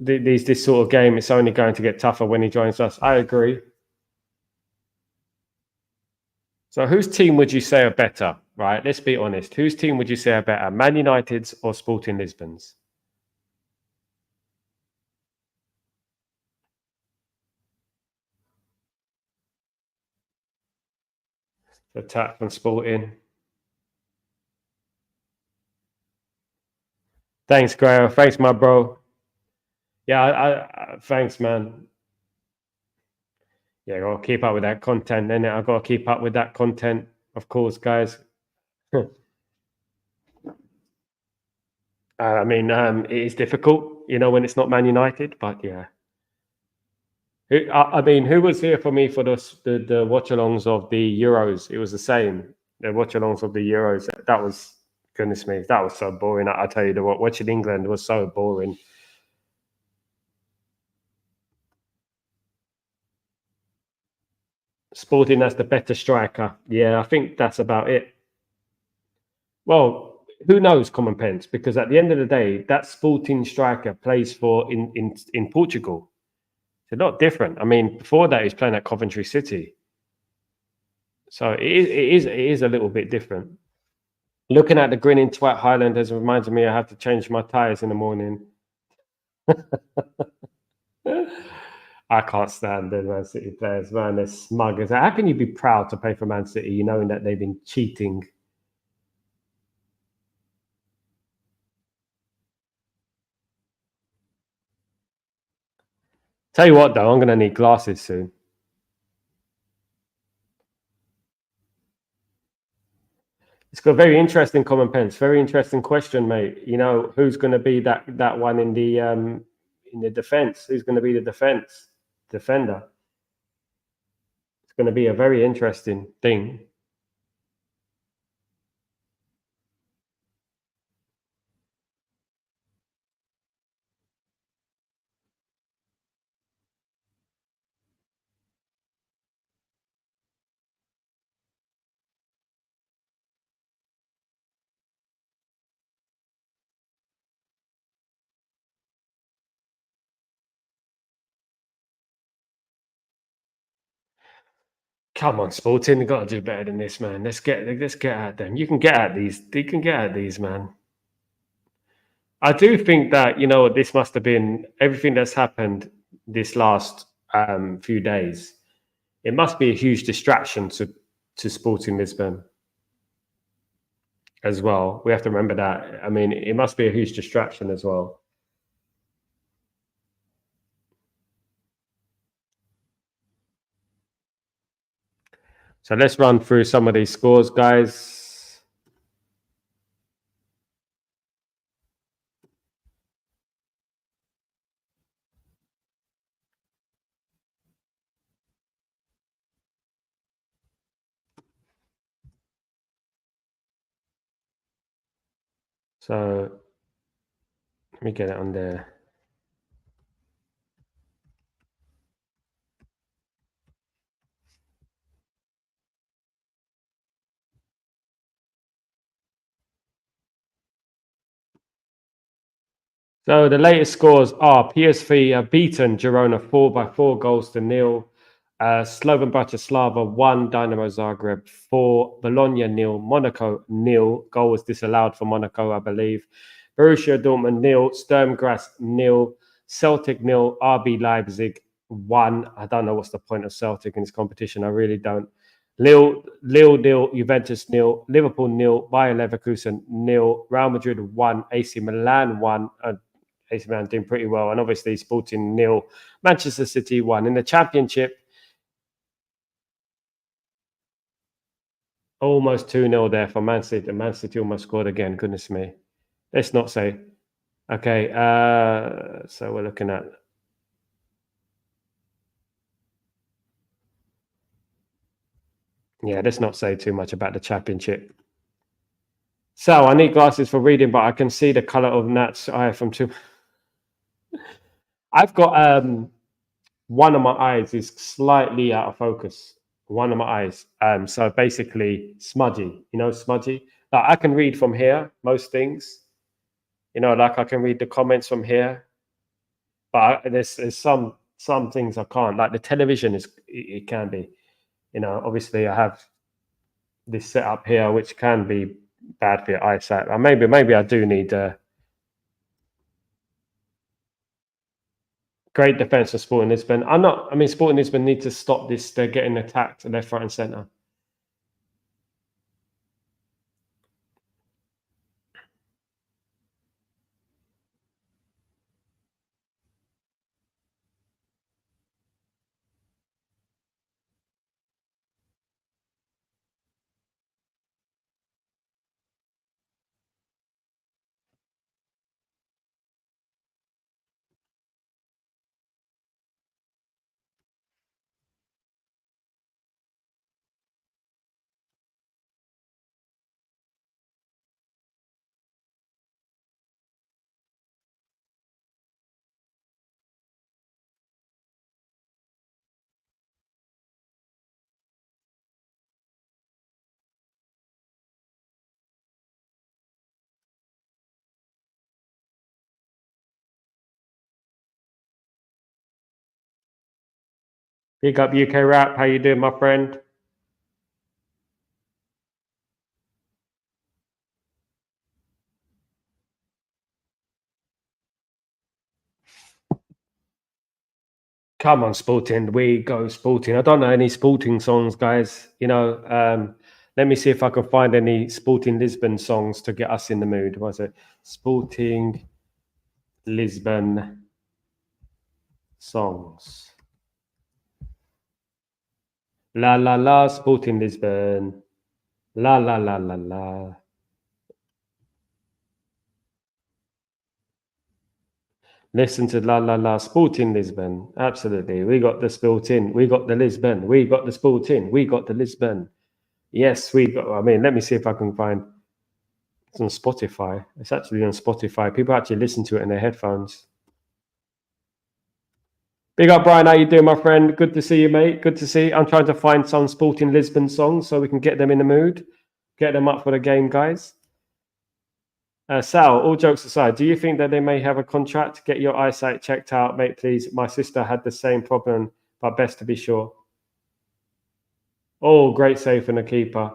this sort of game. It's only going to get tougher when he joins us. I agree. So whose team would you say are better? Right, let's be honest. Whose team would you say are better, Man United's or Sporting Lisbon's? Attack from Sporting. Thanks, Graham. Thanks, my bro. Yeah, thanks, man. Yeah, I gotta keep up with that content. Then I gotta keep up with that content, of course, guys. I mean, it is difficult, when it's not Man United, but yeah. I mean, who was here for me for the watch-alongs of the Euros? It was the same. The watch-alongs of the Euros. That was, goodness me, that was so boring. I tell you what, watching England was so boring. Sporting as the better striker. Yeah, I think that's about it. Well, who knows, Common Pence? Because at the end of the day, that Sporting striker plays for in Portugal. It's a lot different. I mean, before that, he's playing at Coventry City, so it is a little bit different. Looking at the grinning twat Highlanders reminds me I have to change my tyres in the morning. I can't stand the Man City players, man. They're smug as How can you be proud to play for Man City, knowing that they've been cheating? Tell you what, though, I'm going to need glasses soon. It's got a very interesting Common Pence. Very interesting question, mate. Who's going to be that one in the defense? Who's going to be the defender? It's going to be a very interesting thing. Come on, Sporting, you got to do better than this, man. Let's get at them. You can get at these. You can get at these, man. I do think that this must have been everything that's happened this last few days. It must be a huge distraction to Sporting Lisbon as well. We have to remember that. I mean, it must be a huge distraction as well. So let's run through some of these scores, guys. So let me get it on there. So the latest scores are PSV have beaten Girona 4-4 goals to nil. Slovan Bratislava 1, Dynamo Zagreb 4, Bologna nil, Monaco nil. Goal was disallowed for Monaco, I believe. Borussia Dortmund nil, Sturm Graz nil, Celtic nil, RB Leipzig 1. I don't know what's the point of Celtic in this competition. I really don't. Lille nil, Juventus nil, Liverpool nil, Bayer Leverkusen nil, Real Madrid 1, AC Milan 1. AC Milan doing pretty well, and obviously Sporting nil, Manchester City 1. In the Championship, almost 2-0 there for Man City. And Man City almost scored again. Goodness me. Let's not say. Okay, so we're looking at. Yeah, let's not say too much about the Championship. So I need glasses for reading, but I can see the color of Nat's eye from two. I've got one of my eyes is slightly out of focus. One of my eyes. So basically smudgy. Smudgy. Like I can read from here most things. Like I can read the comments from here, but there's some things I can't. Like the television it can be. Obviously I have this setup here which can be bad for your eyesight. Maybe I do need great defense for Sporting Lisbon. I mean, Sporting Lisbon need to stop this. They're getting attacked left, right, and centre. Big up UK Rap. How you doing, my friend? Come on, Sporting. We go Sporting. I don't know any Sporting songs, guys. Let me see if I can find any Sporting Lisbon songs to get us in the mood. Was it Sporting Lisbon songs? La la la, Sporting Lisbon. La la la la la. Listen to La La La Sporting Lisbon. Absolutely. We got the Sporting. We got the Lisbon. We got the Sporting. We got the Lisbon. Yes, we got. I mean, let me see if I can find. It's on Spotify. It's actually on Spotify. People actually listen to it in their headphones. Big up, Brian. How you doing, my friend? Good to see you, mate. Good to see you. I'm trying to find some Sporting Lisbon songs so we can get them in the mood, get them up for the game, guys. Sal, all jokes aside, do you think that they may have a contract? Get your eyesight checked out, mate, please. My sister had the same problem, but best to be sure. Oh, great save from the keeper.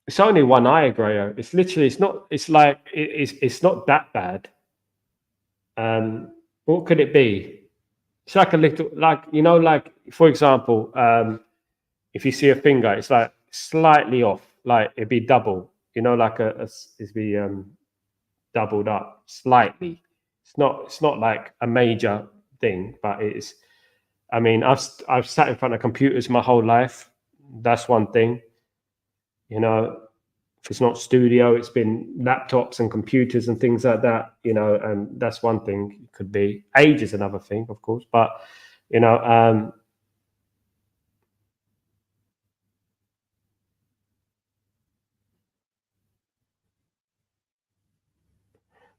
It's only one eye, Grayo. It's literally, it's not, it's like, it's not that bad. What could it be? It's like a little, like, like, for example, if you see a finger, it's like slightly off, like it'd be double, like it'd be doubled up slightly. It's not like a major thing, but it's. I mean, I've sat in front of computers my whole life. That's one thing. If it's not studio, it's been laptops and computers and things like that. And that's one thing. It could be age is another thing, of course, but you know.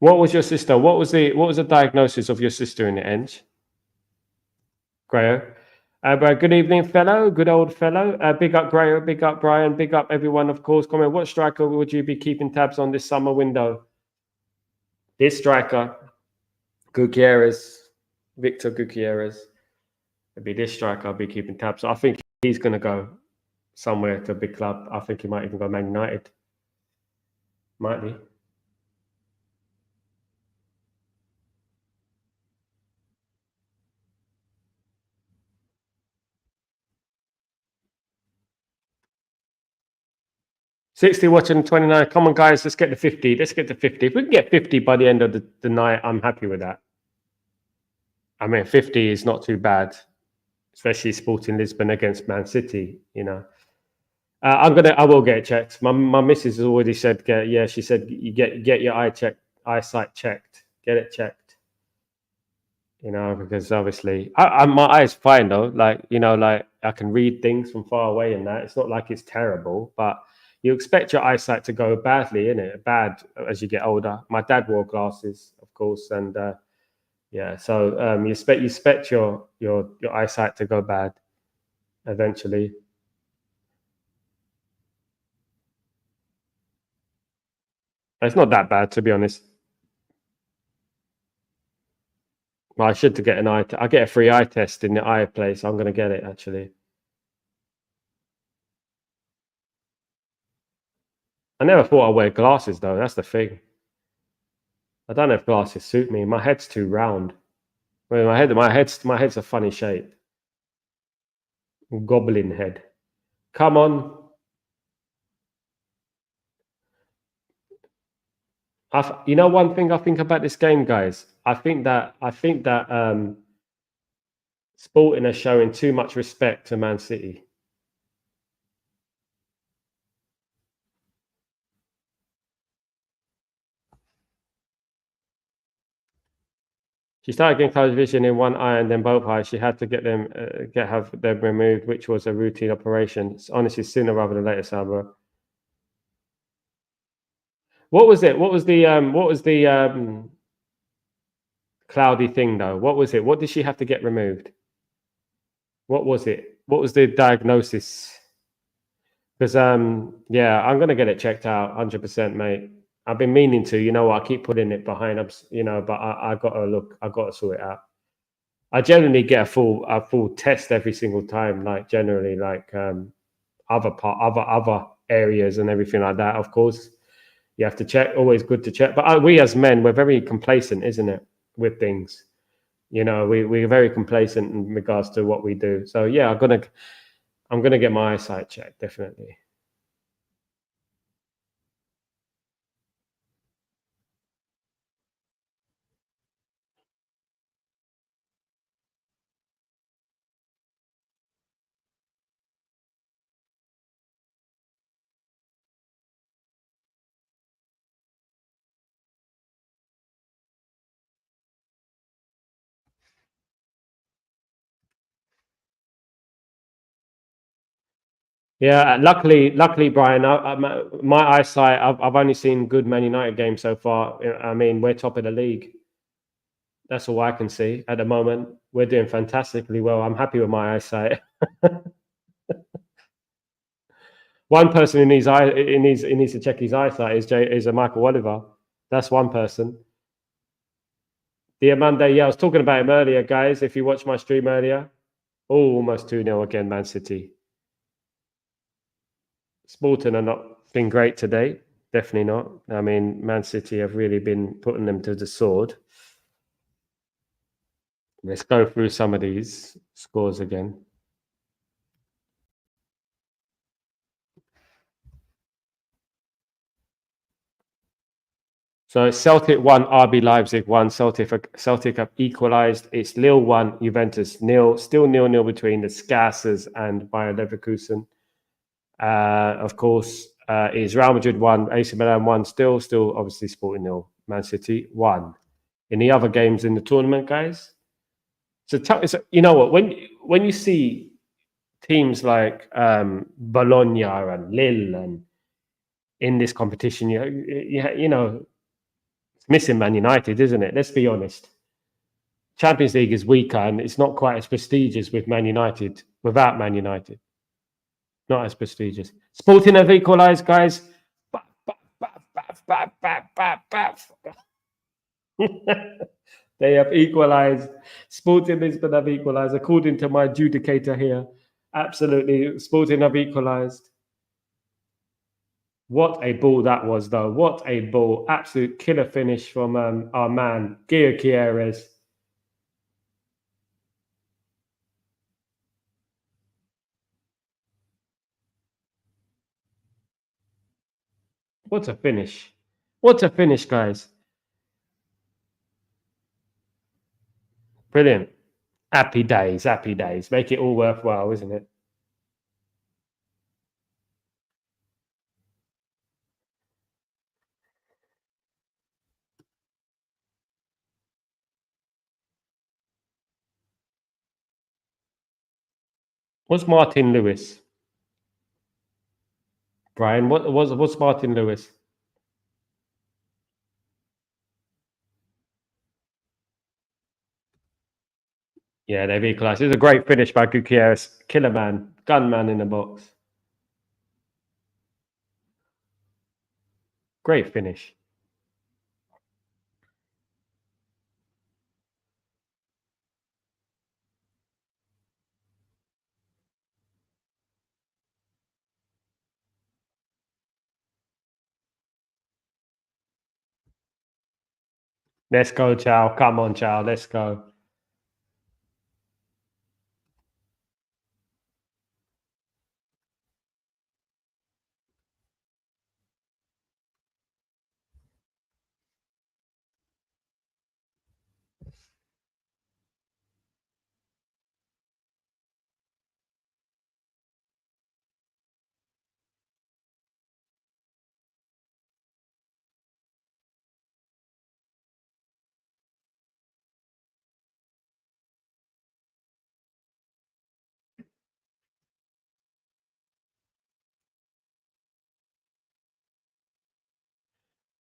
What was your sister? What was the diagnosis of your sister in the end? Grayo. But good evening, fellow. Good old fellow. Big up Grayo, big up Brian, big up everyone, of course. Comment. What striker would you be keeping tabs on this summer window? This striker, Gutierrez, Victor Gutierrez. It'd be this striker I'll be keeping tabs on. I think he's going to go somewhere to a big club. I think he might even go Man United. Might be. 60 watching 29. Come on, guys, let's get to 50. Let's get to 50. If we can get 50 by the end of the night, I'm happy with that. I mean, 50 is not too bad, especially Sporting Lisbon against Man City, I will get it checked. My missus has already said, she said you get your eyesight checked. Get it checked. Because obviously my eye's fine though. Like, like I can read things from far away and that. It's not like it's terrible, but you expect your eyesight to go badly, innit? Bad as you get older. My dad wore glasses, of course, and yeah. So you expect your eyesight to go bad eventually. It's not that bad, to be honest. Well, I should to get an eye. I get a free eye test in the eye place. I'm going to get it actually. I never thought I'd wear glasses though. That's the thing. I don't know if glasses suit me. My head's too round. Well, my head's a funny shape. Goblin head. Come on. One thing I think about this game, guys. I think that Sporting are showing too much respect to Man City. She started getting close vision in one eye and then both eyes. She had to have them removed, which was a routine operation. It's honestly, sooner rather than later, Sabra. What was it? What was the cloudy thing though? What was it? What did she have to get removed? What was it? What was the diagnosis? Because yeah, I'm gonna get it checked out, 100%, mate. I've been meaning to. You know what? I keep putting it behind. But I got to look. I got to sort it out. I generally get a full test every single time. Like generally, like other areas and everything like that. Of course, you have to check. Always good to check. But we as men, we're very complacent, isn't it, with things? We're very complacent in regards to what we do. So yeah, I'm gonna get my eyesight checked, definitely. Yeah, luckily, Brian, my eyesight, I've only seen good Man United games so far. I mean, we're top of the league. That's all I can see at the moment. We're doing fantastically well. I'm happy with my eyesight. One person in his eye, he needs to check his eyesight is a Michael Oliver. That's one person. Diamande, yeah, I was talking about him earlier, guys. If you watched my stream earlier, almost 2-0 again, Man City. Sporting are not been great today. Definitely not. I mean, Man City have really been putting them to the sword. Let's go through some of these scores again. So Celtic 1, RB Leipzig 1. Celtic have equalised. It's Lille 1, Juventus 0. Still 0-0 between the Scarsers and Bayer Leverkusen. Of course, is Real Madrid 1, AC Milan 1. Still obviously Sporting 0. Man City 1. In the other games in the tournament, guys, you know what, when you see teams like Bologna and Lille and in this competition, you know, it's missing Man United, isn't it? Let's be honest. Champions League is weaker and it's not quite as prestigious with Man United, without Man United. Not as prestigious. Sporting have equalised, guys. They have equalised. Sporting Lisbon have equalised, according to my adjudicator here. Absolutely, Sporting have equalised. What a ball that was, though. What a ball. Absolute killer finish from our man, Gio. What a finish. What a finish, guys. Brilliant. Happy days, happy days. Make it all worthwhile, isn't it? What's Martin Lewis? Brian, what's Martin Lewis? Yeah, they've equalised. It's a great finish by Gutierrez. Killer man, gunman in the box. Great finish. Let's go, Chow. Come on, Chow. Let's go.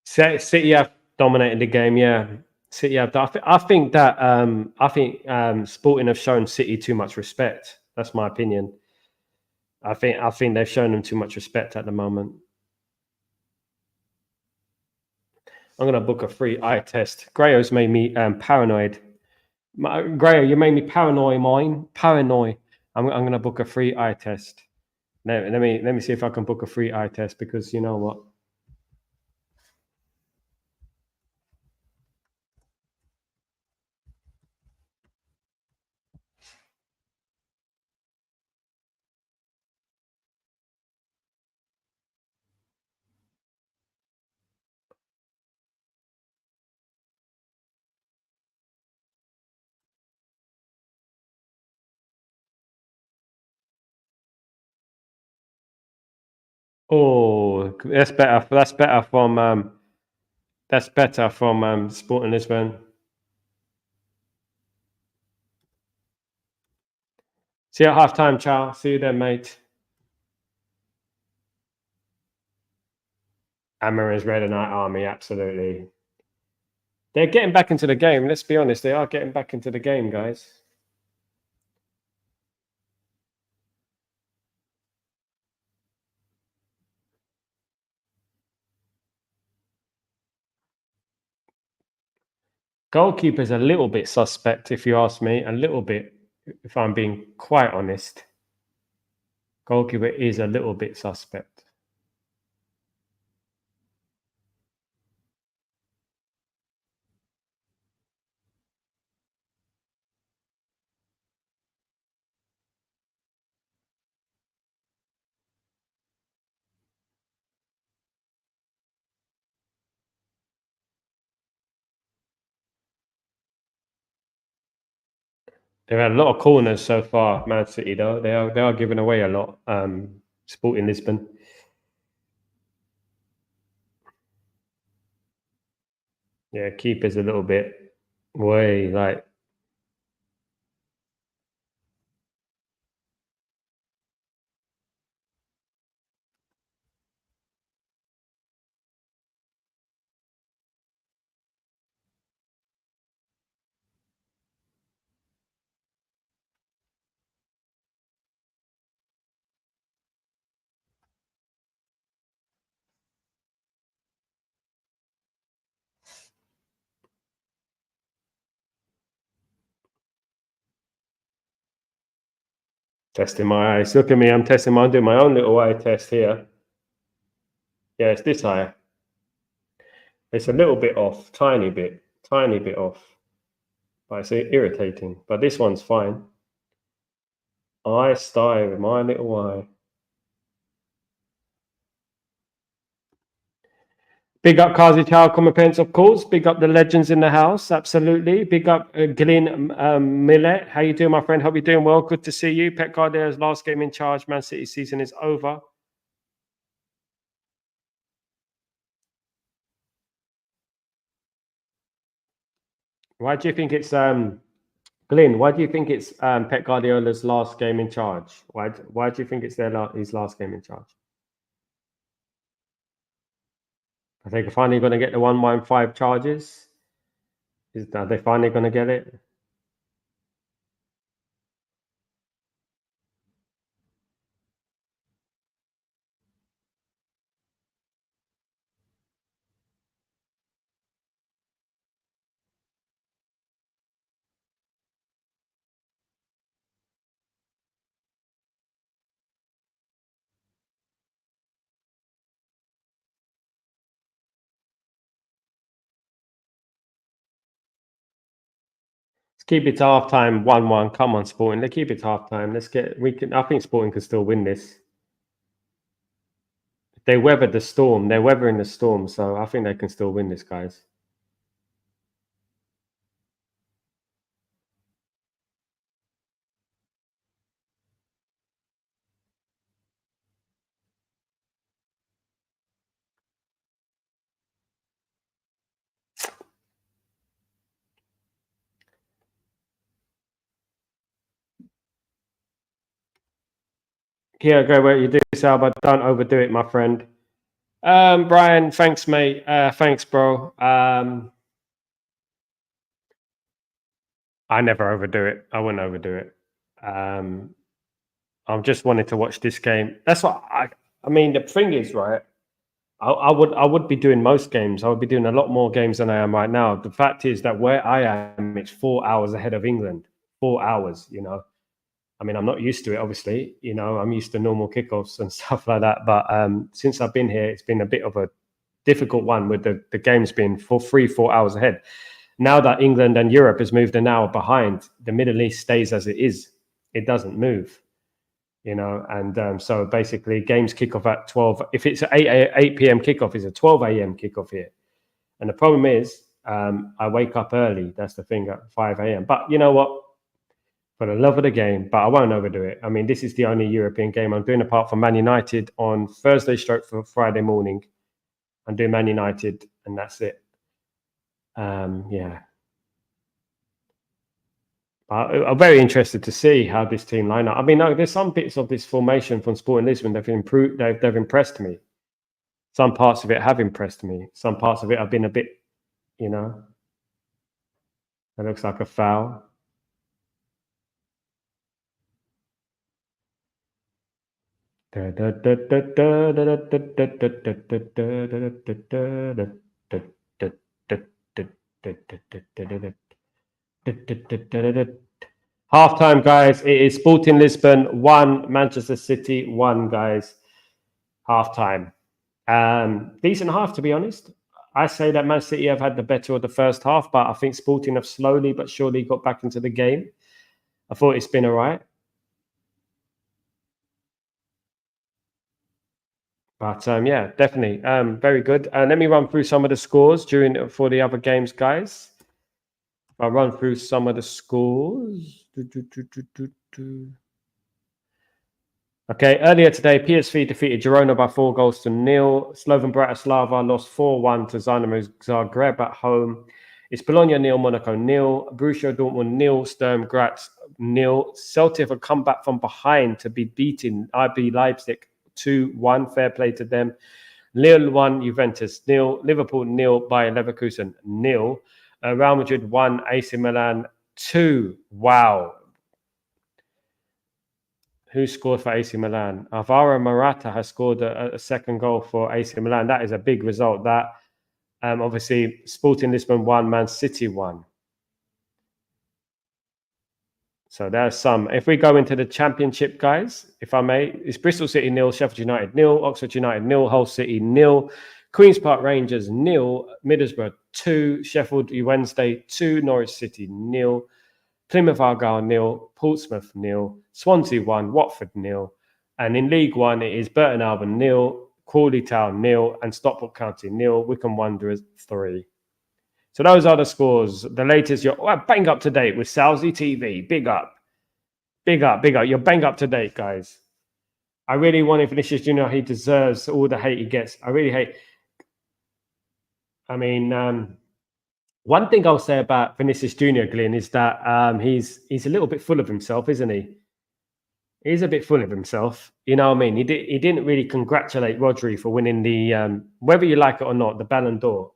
City have dominated the game. Yeah, City have. I think Sporting have shown City too much respect. That's my opinion. I think they've shown them too much respect at the moment. I'm gonna book a free eye test. Grayo's made me paranoid. Grayo, you made me paranoid. I'm gonna book a free eye test. Let me see if I can book a free eye test, because you know what? Oh, that's better. That's better from Sporting Lisbon. See you at half time, Chow. See you then, mate. Amarin's Red and Night Army, absolutely. They're getting back into the game. Let's be honest, they are getting back into the game, guys. Goalkeeper's a little bit suspect, if you ask me. A little bit, if I'm being quite honest. Goalkeeper is a little bit suspect. They've had a lot of corners so far, Man City, though. They are giving away a lot. Sporting Lisbon. Yeah, keeper's a little bit way like. Testing my eyes. Look at me. I'm doing my own little eye test here. Yeah, it's this eye. It's a little bit off, tiny bit off. But it's irritating. But this one's fine. Eye style with my little eye. Big up Kazi Chow Commonpence, of course. Big up the legends in the house, absolutely. Big up Glyn Millet. How you doing, my friend? Hope you're doing well. Good to see you. Pep Guardiola's last game in charge. Man City season is over. Why do you think it's Glyn? Why do you think it's Pep Guardiola's last game in charge? Why do you think it's his last game in charge? I think they're finally going to get the 115 charges. Are they finally going to get it? Let's keep it to half time, 1-1. Come on, Sporting. Let's keep it to half time. I think Sporting can still win this. They weathered the storm. They're weathering the storm, so I think they can still win this, guys. Yeah, go where you do, Sal, but don't overdo it, my friend. Brian, thanks, mate. Thanks, bro. I never overdo it. I wouldn't overdo it. I'm just wanting to watch this game. That's what I mean. The thing is, right? I would be doing most games. I would be doing a lot more games than I am right now. The fact is that where I am, it's 4 hours ahead of England. 4 hours, I mean, I'm not used to it, obviously. I'm used to normal kickoffs and stuff like that. But since I've been here, it's been a bit of a difficult one with the games being for 3-4 hours ahead. Now that England and Europe has moved an hour behind, the Middle East stays as it is. It doesn't move, and so basically games kick off at 12. If it's an 8 p.m. kickoff, it's a 12 a.m. kickoff here. And the problem is I wake up early. That's the thing, at 5 a.m. But you know what? For the love of the game, but I won't overdo it. I mean, this is the only European game I'm doing apart from Man United on Thursday for Friday morning. I'm doing Man United, and that's it. Yeah. I'm very interested to see how this team line up. I mean, there's some bits of this formation from Sporting Lisbon that have improved. They've impressed me. Some parts of it have impressed me. Some parts of it have been a bit, that looks like a foul. Halftime, guys. It is Sporting Lisbon 1, Manchester City 1, guys. Halftime. Decent half, to be honest. I say that Man City have had the better of the first half, but I think Sporting have slowly but surely got back into the game. I thought it's been all right. But yeah, definitely. Very good. Let me run through some of the scores for the other games, guys. I'll run through some of the scores. Okay, earlier today, PSV defeated Girona by 4-0. Slovan Bratislava lost 4-1 to Dynamo Zagreb at home. It's Bologna 0, Monaco 0, Borussia Dortmund 0, Sturm Graz 0. Celtic have come back from behind to be beating RB Leipzig 2-1. Fair play to them. Lille 1, Juventus 0, Liverpool 0, Bayer Leverkusen 0. Real Madrid 1, AC Milan 2. Wow. Who scored for AC Milan? Alvaro Morata has scored a second goal for AC Milan. That is a big result. That obviously Sporting Lisbon 1, Man City 1. So there's some. If we go into the Championship, guys, if I may, it's Bristol City 0, Sheffield United 0, Oxford United 0, Hull City 0, Queen's Park Rangers 0, Middlesbrough 2, Sheffield Wednesday 2, Norwich City 0, Plymouth Argyle 0, Portsmouth 0, Swansea 1, Watford 0, and in League One it is Burton Albion 0, Crawley Town 0, and Stockport County 0, Wycombe Wanderers 3. So those are the scores. The latest, you're bang up to date with Salsy TV. Big up. Big up, big up. You're bang up to date, guys. I really want Vinicius Junior. He deserves all the hate he gets. I really hate. I mean, one thing I'll say about Vinicius Junior, Glyn, is that he's a little bit full of himself, isn't he? He's a bit full of himself. You know what I mean? He didn't really congratulate Rodri for winning the, whether you like it or not, the Ballon d'Or,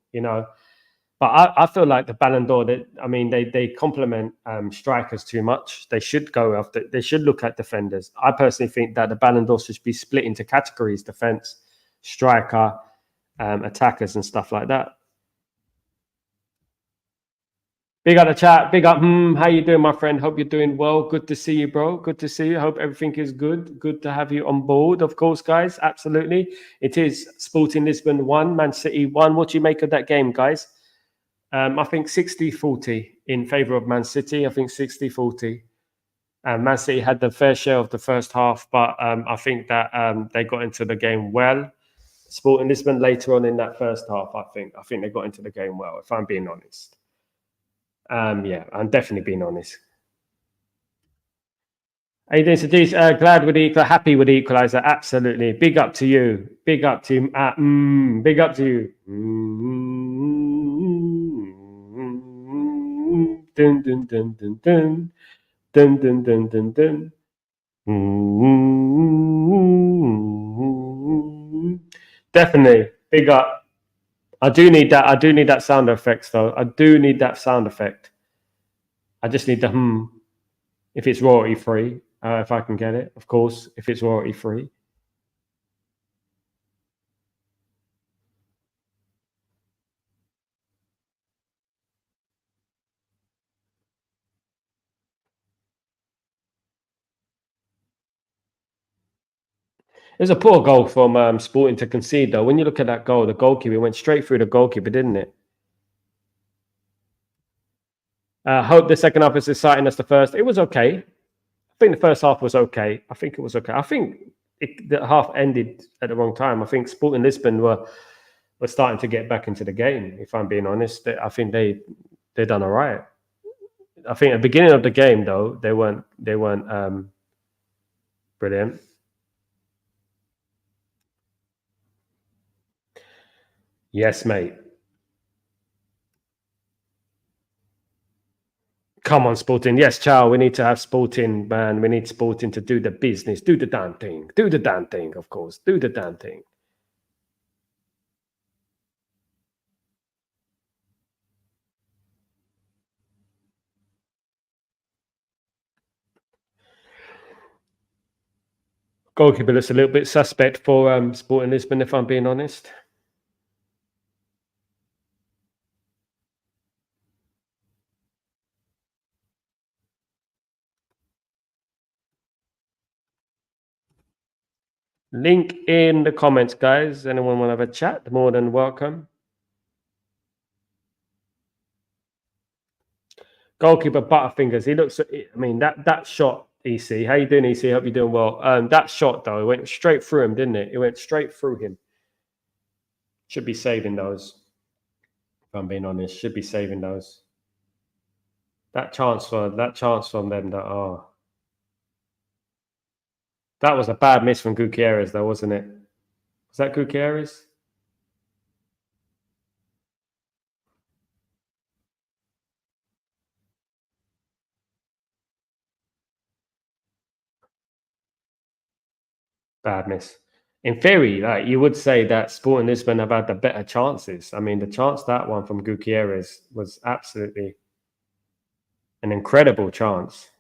But I feel like the Ballon d'Or, they compliment strikers too much. They should they should look at defenders. I personally think that the Ballon d'Or should be split into categories: defense, striker, attackers, and stuff like that. Big up the chat. Big up. How you doing, my friend? Hope you're doing well. Good to see you, bro. Good to see you. Hope everything is good. Good to have you on board, of course, guys. Absolutely. It is Sporting Lisbon 1, Man City 1. What do you make of that game, guys? I think 60-40 in favour of Man City. I think 60-40. Man City had the fair share of the first half, but I think that they got into the game well. Sporting Lisbon later on in that first half, I think they got into the game well, if I'm being honest. Yeah, I'm definitely being honest. How you doing, Sadiq? Glad with the happy with the equaliser. Absolutely. Big up to you. Big up to you. Big up to you. Dun dun dun dun dun. Dun dun dun dun dun. Definitely. Big up. I do need that. I do need that sound effects though. I do need that sound effect. I just need the if it's royalty free. If I can get it, of course, if it's royalty free. It was a poor goal from Sporting to concede, though. When you look at that goal, the goalkeeper went straight through the goalkeeper, didn't it? Hope the second half is exciting as the first. It was okay. I think the first half was okay. I think it was okay. I think the half ended at the wrong time. I think Sporting Lisbon were starting to get back into the game. If I'm being honest, I think they done all right. I think at the beginning of the game, though, they weren't brilliant. Yes, mate. Come on, Sporting. Yes, Chow. We need to have Sporting, man. We need Sporting to do the business, do the damn thing, do the damn thing. Of course, do the damn thing. Goalkeeper looks a little bit suspect for Sporting Lisbon, if I'm being honest. Link in the comments, guys. Anyone want to have a chat? More than welcome. Goalkeeper Butterfingers. He looks. I mean, that shot. EC, how you doing, EC? Hope you're doing well. That shot though, it went straight through him, didn't it? It went straight through him. Should be saving those. If I'm being honest, should be saving those. That chance from them. That was a bad miss from Gutierrez, though, wasn't it? Was that Gutierrez? Bad miss. In theory, like you would say that Sporting Lisbon have had the better chances. I mean, the chance that one from Gutierrez was absolutely an incredible chance.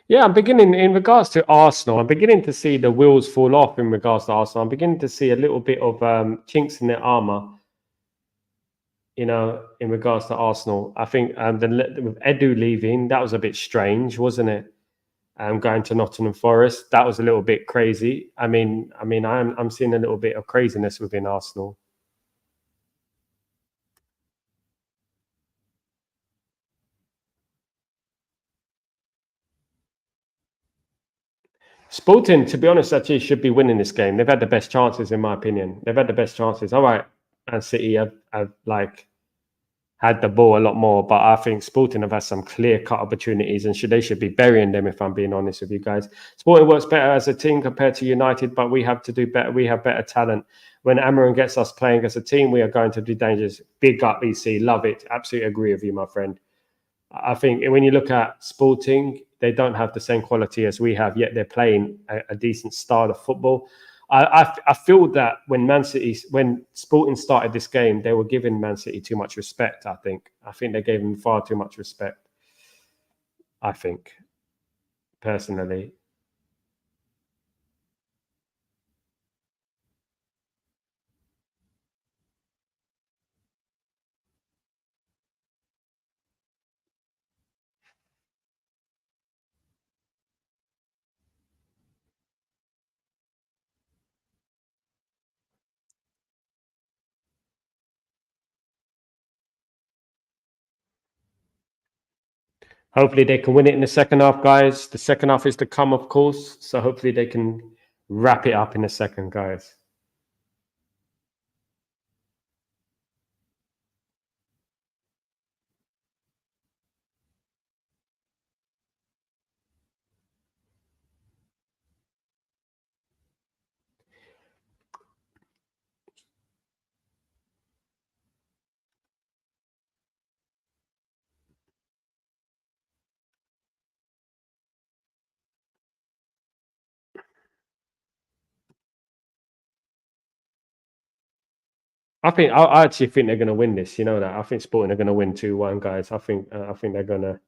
Yeah, I'm beginning in regards to Arsenal. I'm beginning to see the wheels fall off in regards to Arsenal. I'm beginning to see a little bit of chinks in their armor. In regards to Arsenal, I think with Edu leaving, that was a bit strange, wasn't it? Going to Nottingham Forest, that was a little bit crazy. I'm seeing a little bit of craziness within Arsenal. Sporting, to be honest, actually should be winning this game. They've had the best chances, in my opinion. They've had the best chances. All right, and City have like had the ball a lot more, but I think Sporting have had some clear-cut opportunities, and they should be burying them. If I'm being honest with you guys, Sporting works better as a team compared to United, but we have to do better. We have better talent. When Amarin gets us playing as a team, we are going to be dangerous. Big up, EC. Love it. Absolutely agree with you, my friend. I think when you look at Sporting, they don't have the same quality as we have, yet they're playing a decent style of football. I feel that when Sporting started this game, they were giving Man City too much respect. I think they gave them far too much respect. I think personally. Hopefully they can win it in the second half, guys. The second half is to come, of course. So hopefully they can wrap it up in the second, guys. I actually think they're going to win this. You know that. I think Sporting are going to win 2-1, guys. I think they're going to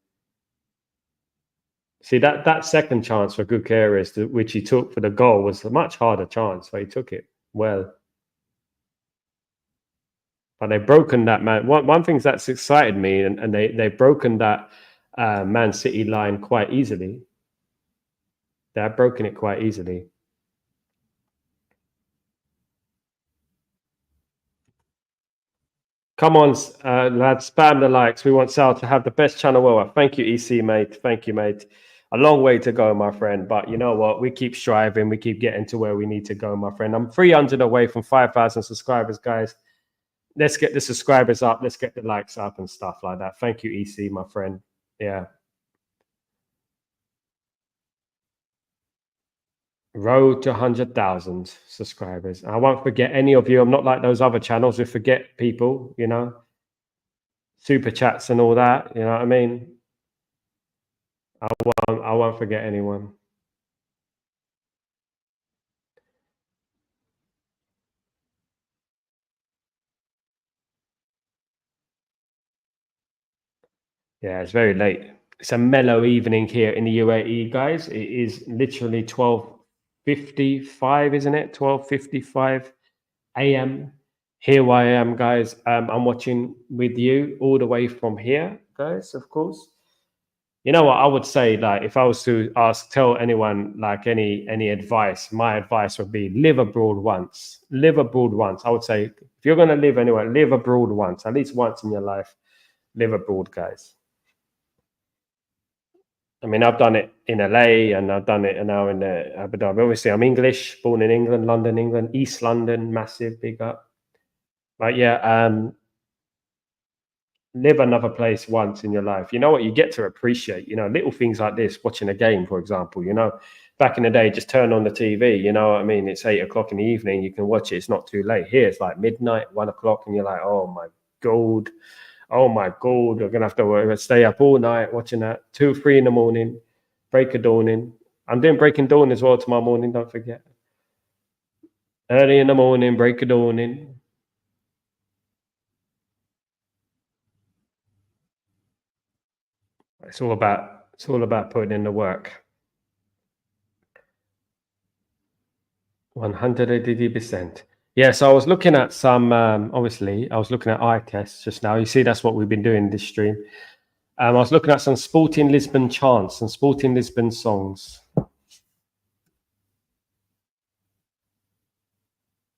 see that second chance for Gutierrez, which he took for the goal, was a much harder chance, but he took it well. But they've broken that, man. One thing that's excited me, and they've broken that Man City line quite easily. They've broken it quite easily. Come on, lads, spam the likes. We want Sal to have the best channel ever. Thank you, EC, mate. Thank you, mate. A long way to go, my friend. But you know what? We keep striving. We keep getting to where we need to go, my friend. I'm 300 away from 5,000 subscribers, guys. Let's get the subscribers up. Let's get the likes up and stuff like that. Thank you, EC, my friend. Yeah. Road to 100,000 subscribers. I won't forget any of you. I'm not like those other channels who forget people, you know, super chats and all that. You know what I mean? I won't forget anyone. Yeah, it's very late. It's a mellow evening here in the UAE, guys. It is literally 12:55, isn't it? 12:55 a.m. Here I am, guys. I'm watching with you all the way from here, guys, of course. You know what I would say, like if I was to tell anyone like any advice, my advice would be live abroad once. Live abroad once. I would say if you're gonna live anywhere, live abroad once, at least once in your life. Live abroad, guys. I mean, I've done it in LA and I've done it now in Abu Dhabi. Obviously, I'm English, born in England, London, England, East London, massive, big up. But yeah, live another place once in your life. You know what? You get to appreciate, you know, little things like this, watching a game, for example, you know, back in the day, just turn on the TV, you know what I mean? It's 8 o'clock in the evening, you can watch it. It's not too late. Here, it's like midnight, 1 o'clock, and you're like, oh my God. Oh my God, we're going to have to stay up all night watching that. 2, 3 in the morning, break of dawning. I'm doing breaking dawn as well tomorrow morning, don't forget. Early in the morning, break of dawning. It's all about putting in the work. 180%. Yeah, so I was looking at some, obviously, I was looking at eye tests just now. You see, that's what we've been doing this stream. I was looking at some Sporting Lisbon chants and Sporting Lisbon songs.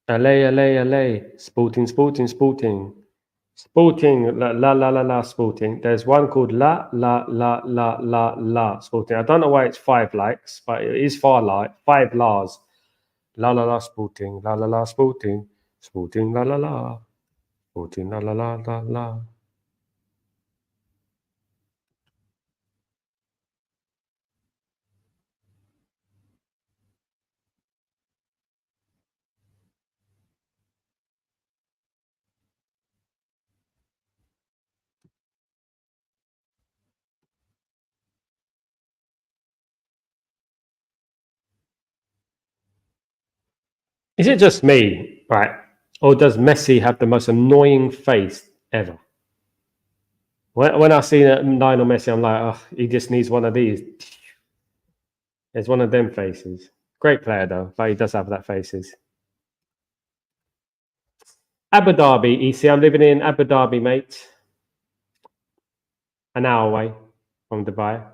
LA, LA, LA, Sporting, Sporting, Sporting. Sporting, la la la la la, Sporting. There's one called La La La La La La, Sporting. I don't know why it's 5 likes, but it is 5 la's. La la la, Sporting, la la la, Sporting, Sporting, la la la, Sporting, la la la la la. Is it just me, right? Or does Messi have the most annoying face ever? When I see Lionel Messi, I'm like, oh, he just needs one of these. It's one of them faces. Great player though, but he does have that faces. Abu Dhabi, EC. I'm living in Abu Dhabi, mate. An hour away from Dubai.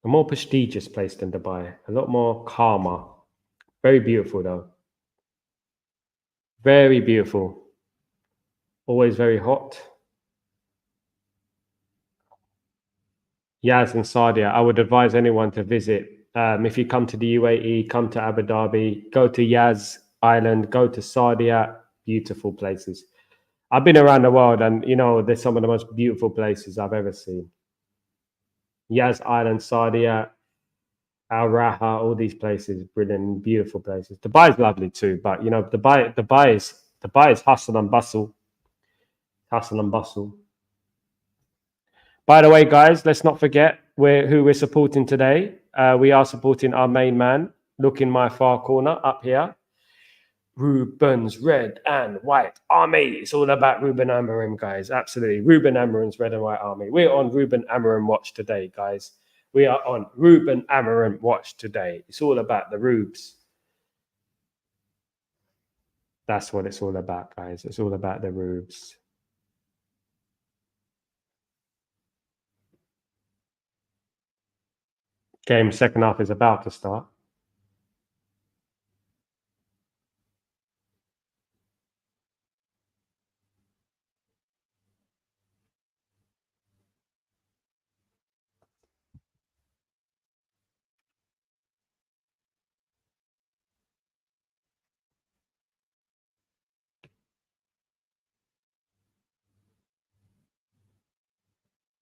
A more prestigious place than Dubai. A lot more calmer. Very beautiful though. Very beautiful. Always very hot. Yaz and Sadia, I would advise anyone to visit. If you come to the UAE, come to Abu Dhabi, go to Yaz Island, go to Sadia. Beautiful places. I've been around the world and, you know, they're some of the most beautiful places I've ever seen. Yaz Island, Sadia, Al Raha, all these places, brilliant, beautiful places. Dubai is lovely too, but, you know, Dubai is hustle and bustle. Hustle and bustle. By the way, guys, let's not forget who we're supporting today. We are supporting our main man. Look in my far corner up here. Ruben's red and white army. It's all about Ruben Amorim, guys. Absolutely. Ruben Amorim's red and white army. We're on Ruben Amorim watch today, guys. We are on Ruben Amorim watch today. It's all about the Rubes. That's what it's all about, guys. It's all about the Rubes. Game second half is about to start.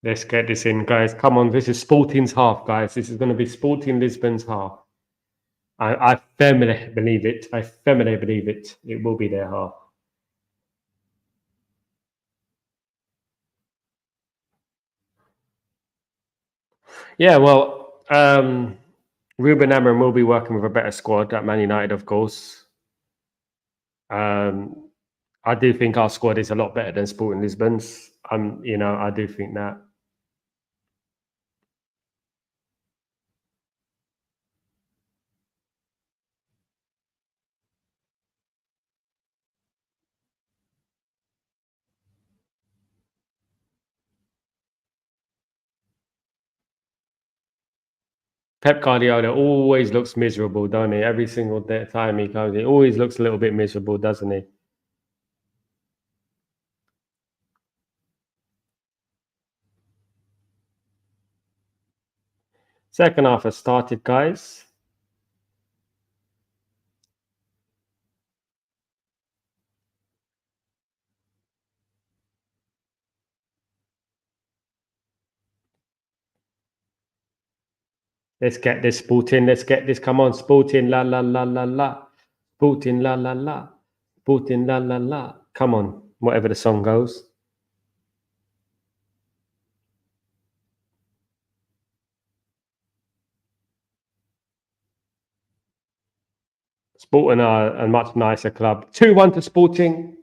Let's get this in, guys. Come on, this is Sporting's half, guys. This is going to be Sporting Lisbon's half. I firmly believe it. I firmly believe it. It will be their half. Yeah, well, Ruben Amorim will be working with a better squad at Man United, of course. I do think our squad is a lot better than Sporting Lisbon's. I do think that. Pep Guardiola always looks miserable, don't he? Every single time he comes, he always looks a little bit miserable, doesn't he? Second half has started, guys. Let's get this Sporting. Let's get this. Come on, Sporting. La la la la la. Sporting. La la la. Sporting. La la la. Come on, whatever the song goes. Sporting are a much nicer club. 2-1 to Sporting.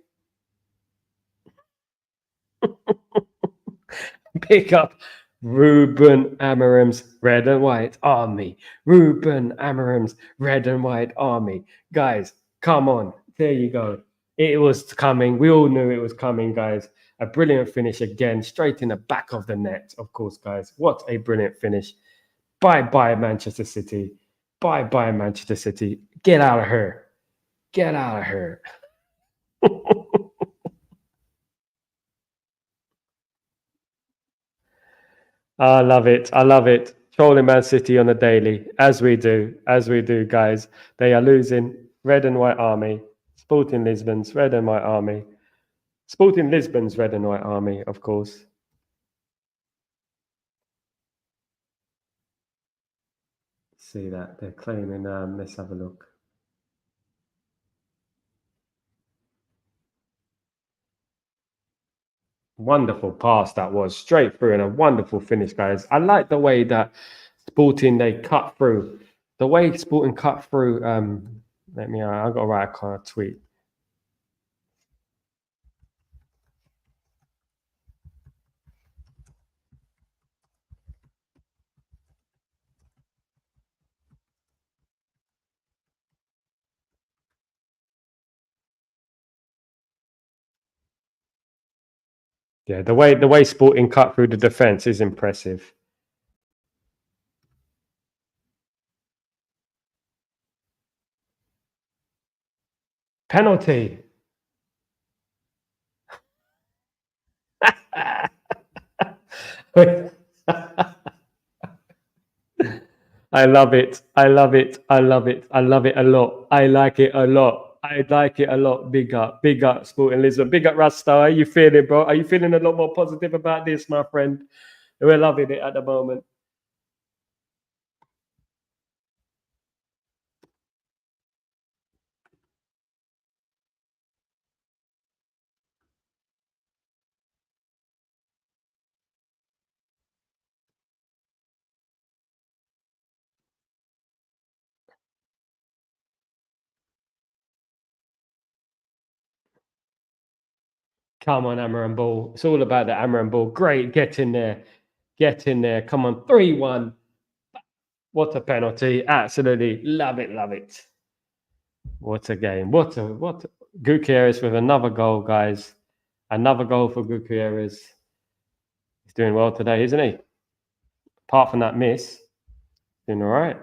Pick up Ruben Amorim's red and white army. Ruben Amorim's red and white army. Guys, come on. There you go. It was coming. We all knew it was coming, guys. A brilliant finish again, straight in the back of the net, of course, guys. What a brilliant finish. Bye bye, Manchester City. Bye bye, Manchester City. Get out of here. Get out of here. I love it. I love it. Trolling Man City on a daily, as we do, guys. They are losing. Red and white army. Sporting Lisbon's red and white army. Sporting Lisbon's red and white army, of course. See that they're claiming. Let's have a look. Wonderful pass that was straight through and a wonderful finish, guys. I like the way that Sporting they cut through. The way Sporting cut through. I've got to write a kind of tweet. Yeah, the way Sporting cut through the defense is impressive. Penalty. I love it. I love it. I love it. I love it a lot. I like it a lot. I like it a lot. Big up, Sporting Lisbon. Big up, Rasta. How you feeling, bro? Are you feeling a lot more positive about this, my friend? We're loving it at the moment. Come on, Hammer and Ball. It's all about the Hammer and Ball. Great. Get in there. Get in there. Come on. 3-1. What a penalty. Absolutely. Love it. Love it. What a game. What Gutierrez with another goal, guys. Another goal for Gutierrez. He's doing well today, isn't he? Apart from that miss, doing all right.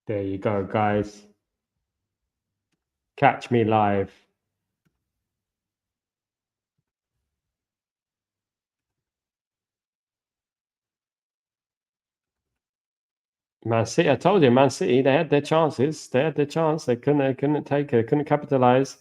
There you go, guys. Catch me live. Man City, I told you, Man City, they had their chances. They had their chance. They couldn't take it. They couldn't capitalize.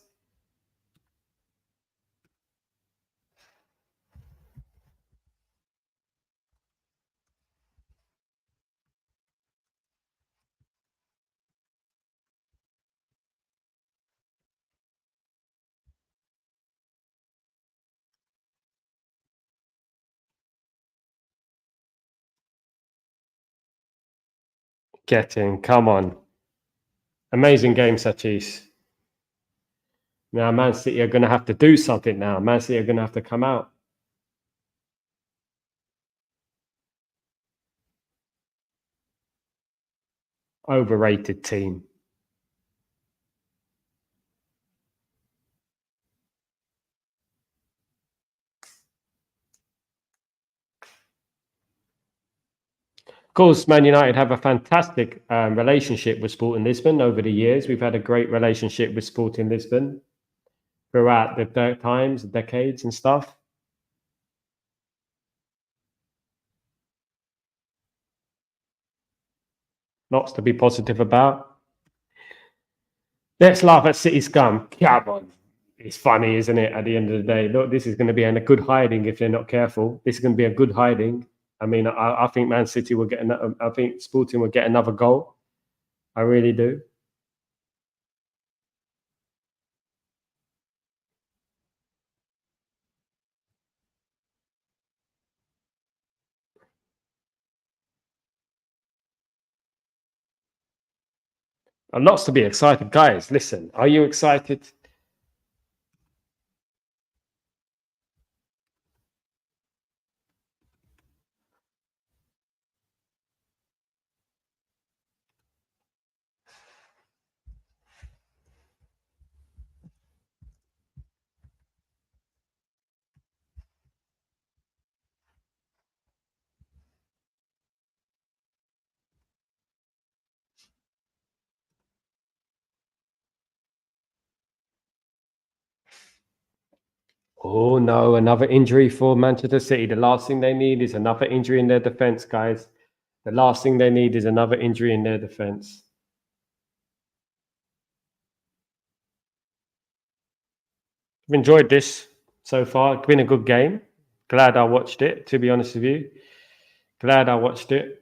Get in. Come on. Amazing game, Sachis. Now, Man City are going to have to do something now. Man City are going to have to come out. Overrated team. Of course, Man United have a fantastic relationship with Sporting Lisbon over the years. We've had a great relationship with Sporting Lisbon throughout the times, decades, and stuff. Lots to be positive about. Let's laugh at City scum. Come on. It's funny, isn't it? At the end of the day, look, this is going to be a good hiding if they're not careful. This is going to be a good hiding. I mean, I think Man City will get another. I think Sporting will get another goal. I really do. And lots to be excited, guys. Listen, are you excited? Oh no, another injury for Manchester City. The last thing they need is another injury in their defense, guys. The last thing they need is another injury in their defense. I've enjoyed this so far. It's been a good game. Glad I watched it, to be honest with you. Glad I watched it.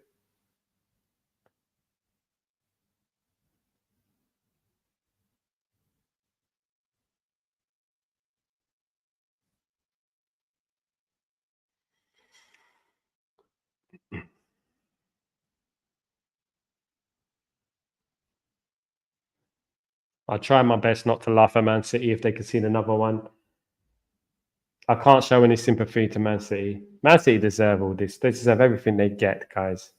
I'll try my best not to laugh at Man City if they concede another one. I can't show any sympathy to Man City. Man City deserve all this. They deserve everything they get, guys.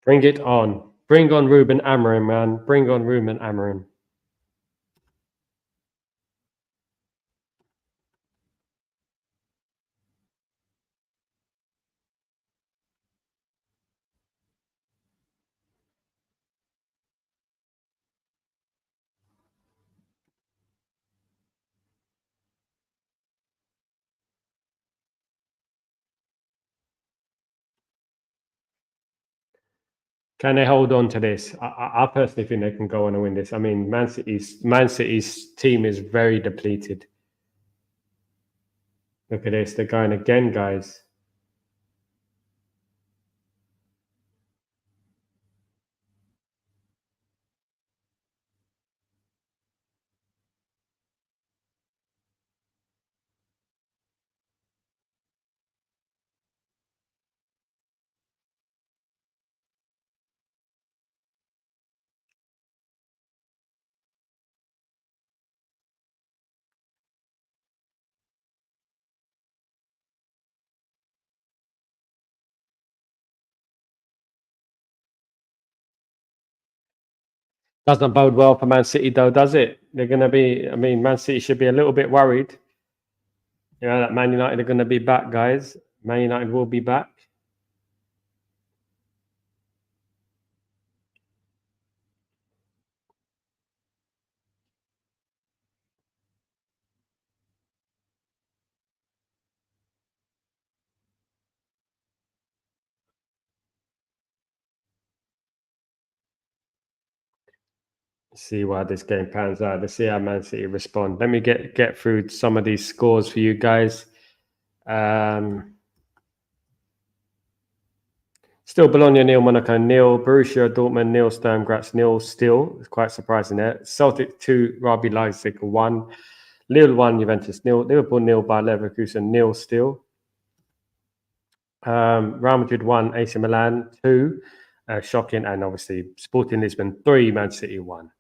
Bring it on. Bring on Ruben Amorim, man. Bring on Ruben Amorim. Can they hold on to this? I personally think they can go on and win this. I mean, Man City's team is very depleted. Look at this. They're going again, guys. Doesn't bode well for Man City, though, does it? They're going to be. I mean, Man City should be a little bit worried. You know that Man United are going to be back, guys. Man United will be back. See why this game pans out. Let's see how Man City respond. Let me get through some of these scores for you guys. Still Bologna nil, Monaco nil, Borussia Dortmund nil, Sturm Graz nil. Still, it's quite surprising there. Celtic 2, RB Leipzig 1, Lille 1, Juventus nil, Liverpool nil, Bayer Leverkusen nil. Still, Real Madrid 1, AC Milan 2, shocking, and obviously Sporting Lisbon 3, Man City 1.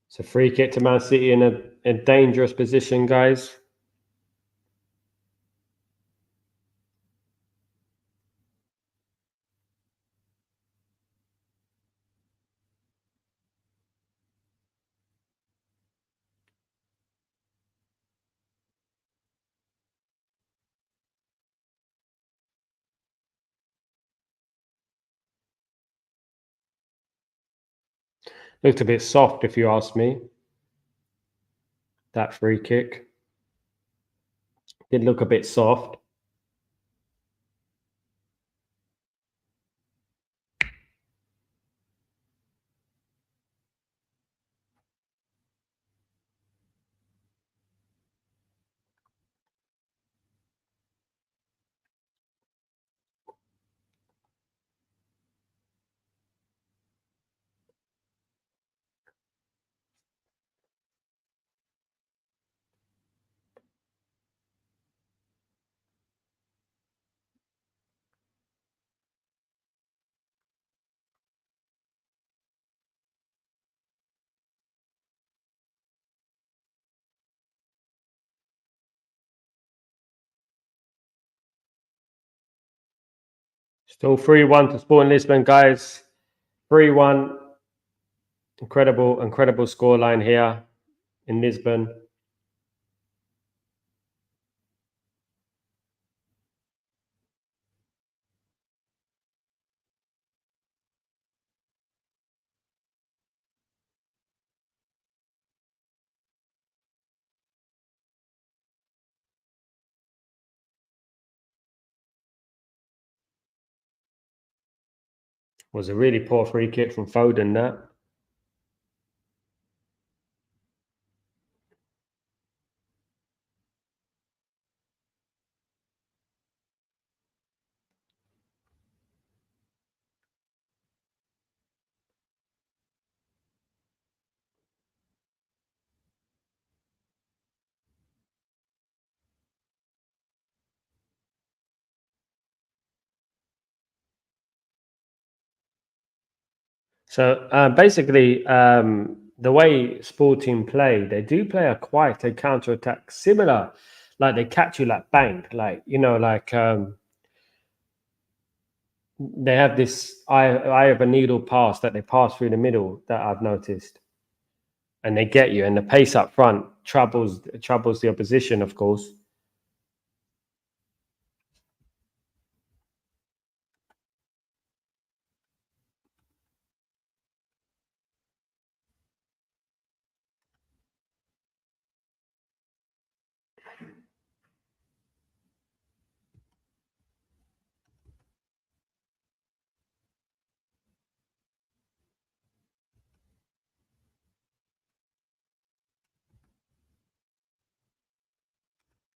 It's a free kick to Man City in a dangerous position, guys. Looked a bit soft, if you ask me. That free kick did look a bit soft. Still 3-1 to Sporting Lisbon, guys. 3-1. Incredible scoreline here in Lisbon. Was a really poor free kick from Foden, that. So basically, the way Sporting play, they do play a counter attack, similar, like they catch you like bang, like They have this eye of a needle pass that they pass through the middle that I've noticed, and they get you. And the pace up front troubles the opposition, of course.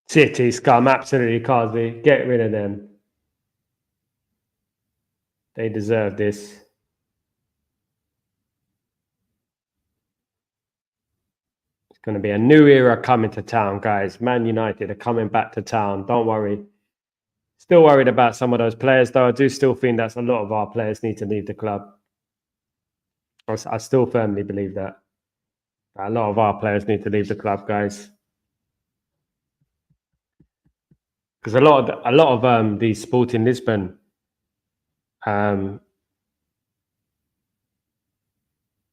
City scum, absolutely, Kazi. Get rid of them. They deserve this. It's going to be a new era coming to town, guys. Man United are coming back to town. Don't worry. Still worried about some of those players, though. I do still think that a lot of our players need to leave the club. I still firmly believe that. A lot of our players need to leave the club, guys. Because a lot of these Sporting Lisbon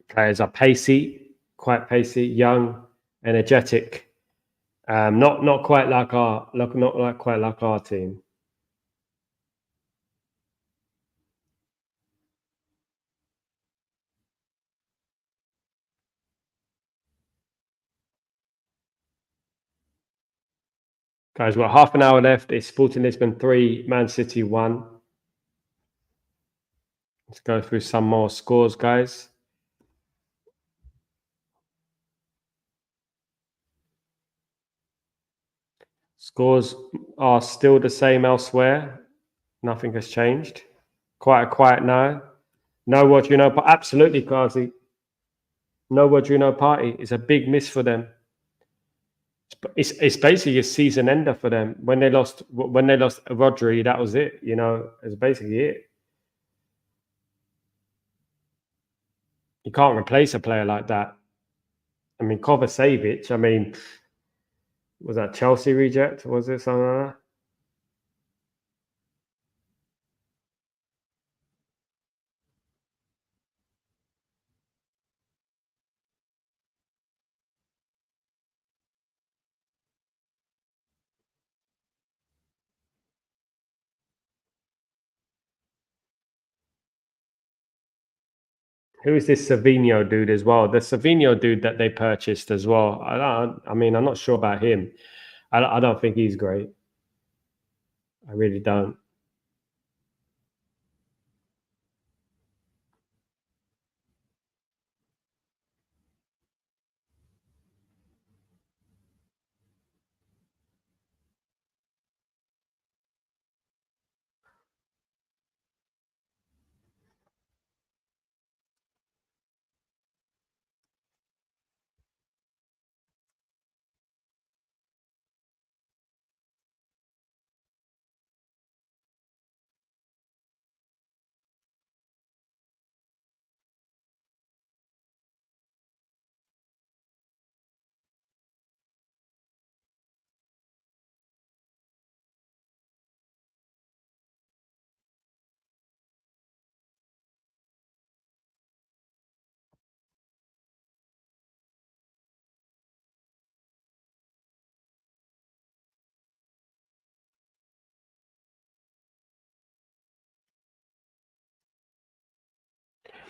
players are pacey, quite pacey, young, energetic. Not quite like our team. Guys, we've got half an hour left. It's Sporting Lisbon 3, Man City 1. Let's go through some more scores, guys. Scores are still the same elsewhere. Nothing has changed. Quite a quiet now. No Watchalong, but absolutely, Kazi. No Watchalong party. It's a big miss for them. It's basically a season ender for them. When they lost Rodri, that was it. You know, it's basically it. You can't replace a player like that. I mean, Kovacevic. I mean, was that Chelsea reject? Was it something like that? Who is this Savinho dude as well? The Savinho dude that they purchased as well. I mean, I'm not sure about him. I don't think he's great. I really don't.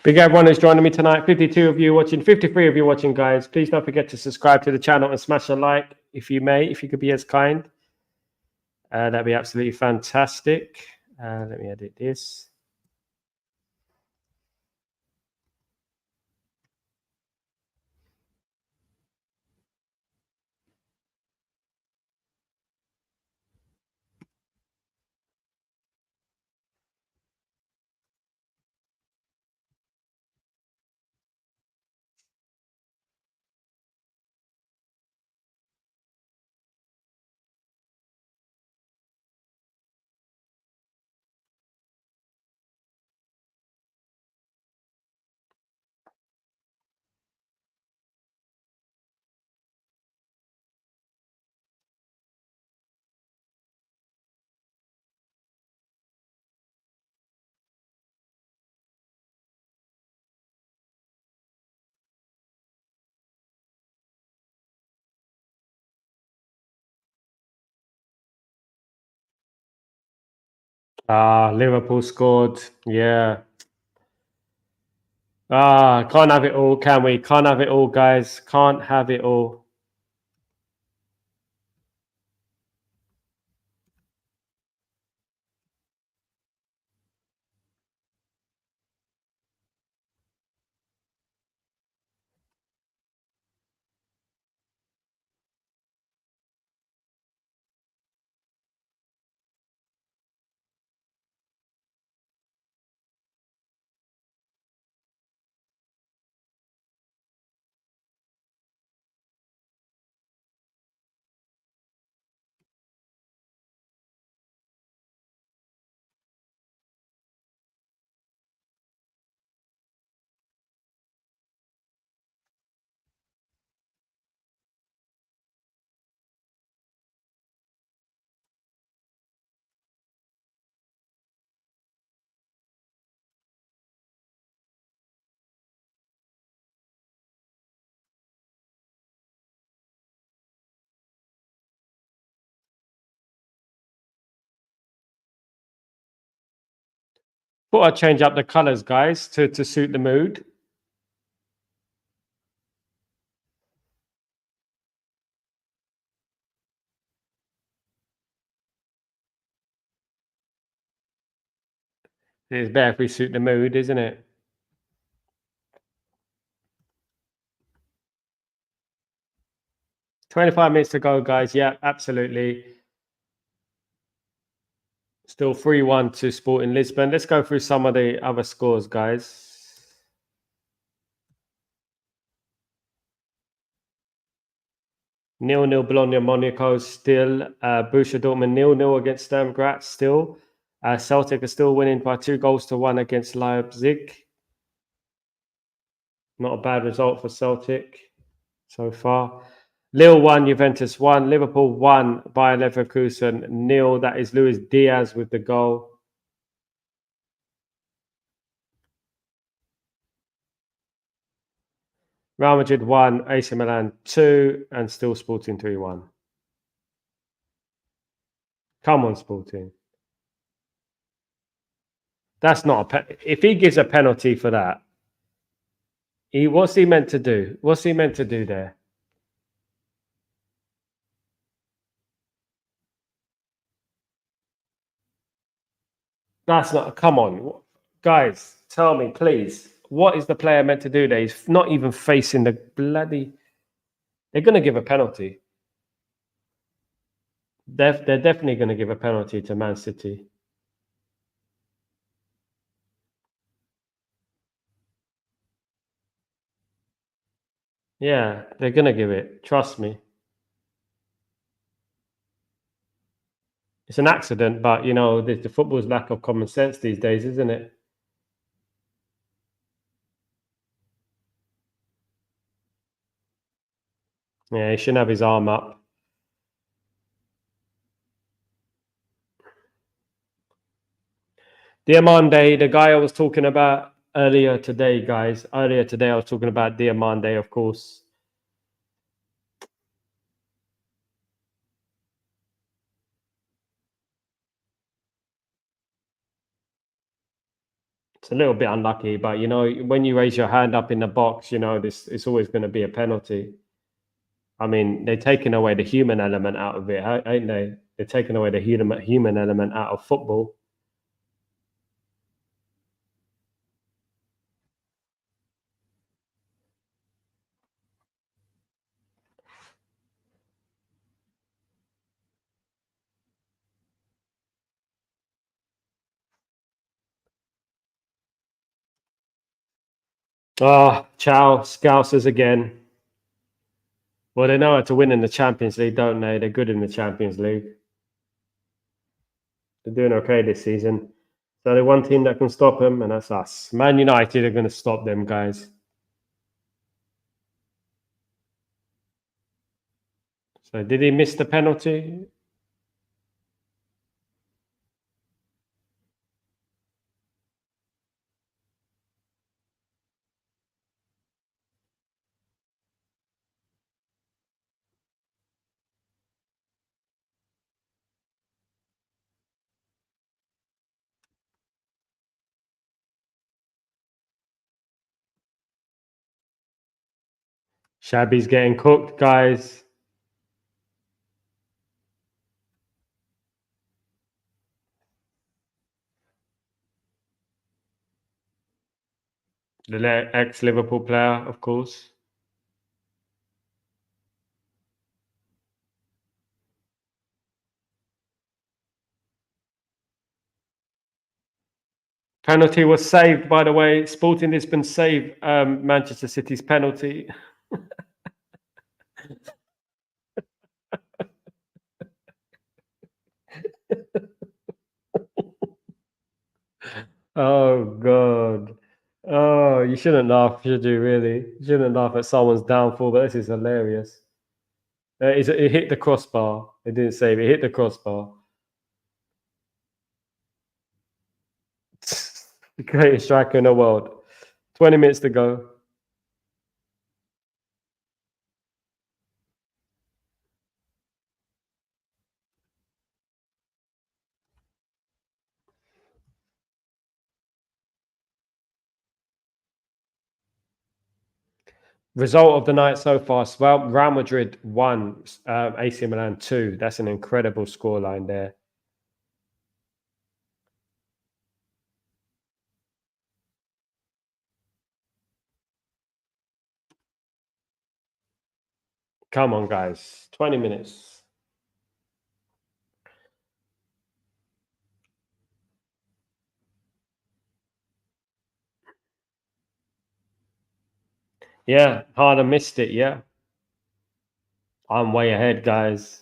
Big everyone who's joining me tonight. 52 of you watching, 53 of you watching, guys. Please don't forget to subscribe to the channel and smash a like if you may, if you could be as kind. That'd be absolutely fantastic. Let me edit this. Liverpool scored. Yeah. Can't have it all, can we? Can't have it all, guys. Can't have it all. Thought I'd change up the colours, guys, to suit the mood. It's better if we suit the mood, isn't it? 25 minutes to go, guys. Yeah, absolutely. Still 3-1 to Sporting Lisbon. Let's go through some of the other scores, guys. 0-0 Bologna Monaco still. Borussia Dortmund 0-0 against Sturm Graz still. Celtic are still winning by 2-1 against Leipzig. Not a bad result for Celtic so far. Lille 1, Juventus 1, Liverpool 1, Bayer Leverkusen 0. That is Luis Diaz with the goal. Real Madrid 1, AC Milan 2, and still Sporting 3-1. Come on, Sporting. That's not if he gives a penalty for that, what's he meant to do? What's he meant to do there? That's not. Come on, guys, tell me, please. What is the player meant to do there? He's not even facing the bloody. They're going to give a penalty. They're definitely going to give a penalty to Man City. Yeah, they're going to give it. Trust me. It's an accident, but you know the football's lack of common sense these days, isn't it? Yeah, he shouldn't have his arm up. Diamande, the guy I was talking about earlier today, guys. Earlier today, I was talking about Diamande, of course. It's a little bit unlucky, but you know, when you raise your hand up in the box, you know, this it's always going to be a penalty. I mean, they're taking away the human element out of it, ain't they? They're taking away the human element out of football. Oh, ciao, Scousers again. Well, they know how to win in the Champions League, don't they? They're good in the Champions League. They're doing okay this season. So the one team that can stop them, and that's us. Man United are going to stop them, guys. So did he miss the penalty? Shabby's getting cooked, guys. The ex-Liverpool player, of course. Penalty was saved, by the way. Sporting Lisbon saved Manchester City's penalty. Oh God. Oh, you shouldn't laugh, should you? Really? You shouldn't laugh at someone's downfall, but this is hilarious. It hit the crossbar. It didn't save it. It hit the crossbar. The greatest striker in the world. 20 minutes to go. Result of the night so far. Well, Real Madrid 1, AC Milan 2. That's an incredible scoreline there. Come on, guys. 20 minutes. Yeah, Harder missed it. Yeah. I'm way ahead, guys.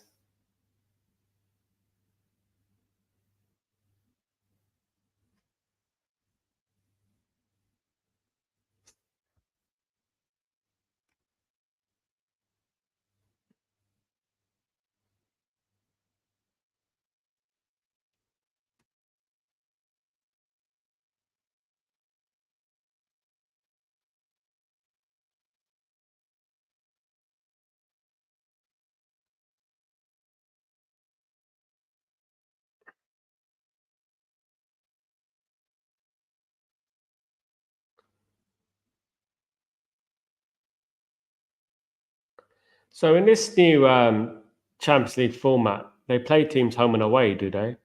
So in this new Champions League format, they play teams home and away, do they?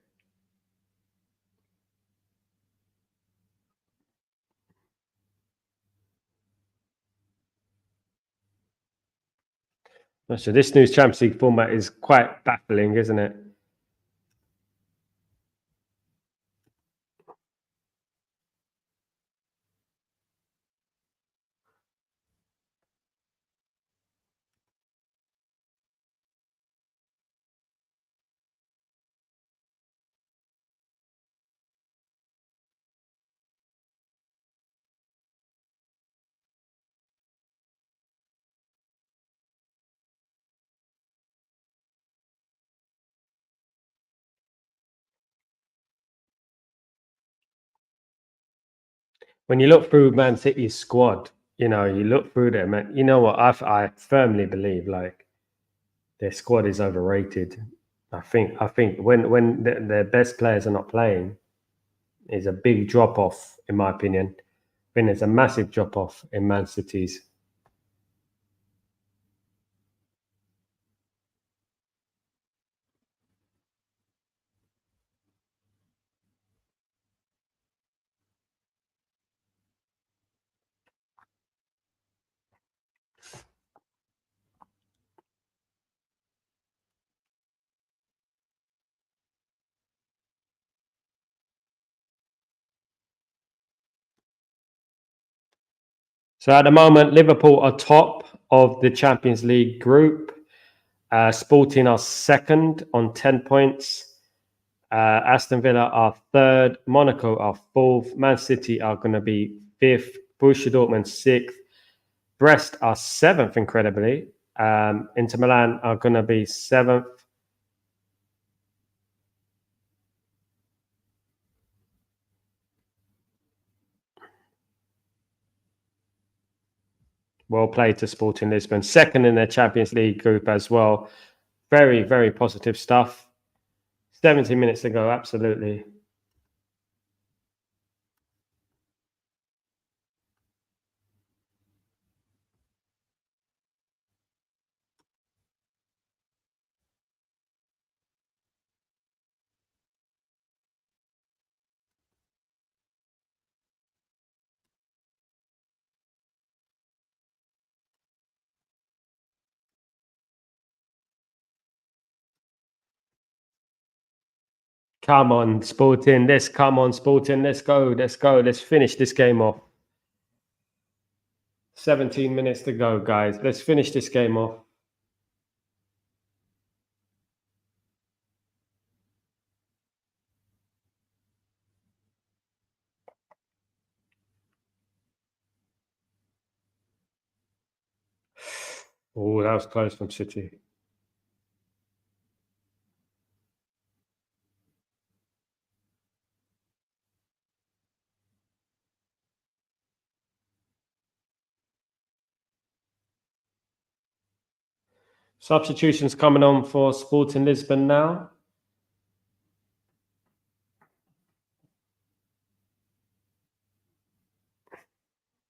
So this new Champions League format is quite baffling, isn't it? When you look through Man City's squad, you look through them, and you know what? I firmly believe like their squad is overrated. I think when their best players are not playing, is a big drop off, in my opinion. I think there's a massive drop off in Man City's. So at the moment, Liverpool are top of the Champions League group. Sporting are second on 10 points. Aston Villa are third. Monaco are fourth. Man City are going to be fifth. Borussia Dortmund sixth. Brest are seventh, incredibly. Inter Milan are going to be seventh. Well played to Sporting Lisbon. Second in their Champions League group as well. Very, very positive stuff. 70 minutes to go, absolutely. Come on, Sporting. Come on, Sporting. Let's go. Let's go. Let's finish this game off. 17 minutes to go, guys. Let's finish this game off. Oh, that was close from City. Substitutions coming on for Sporting Lisbon now.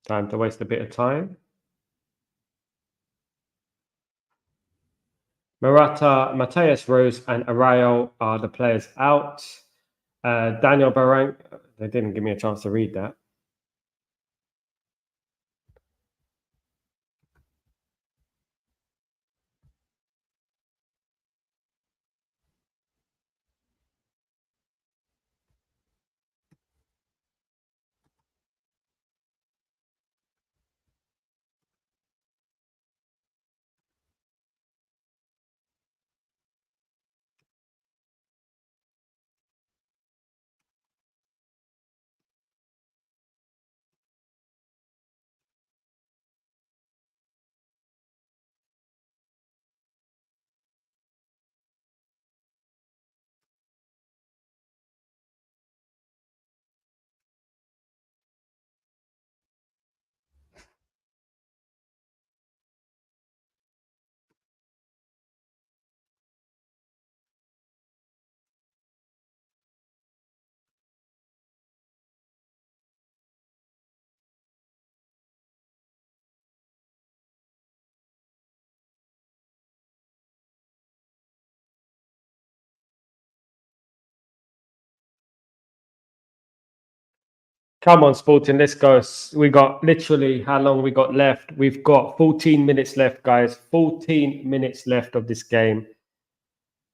Time to waste a bit of time. Morata, Mateus Rose, and Araujo are the players out. Daniel Barranc, they didn't give me a chance to read that. Come on, Sporting, let's go. We got literally how long we got left? We've got 14 minutes left, guys. 14 minutes left of this game.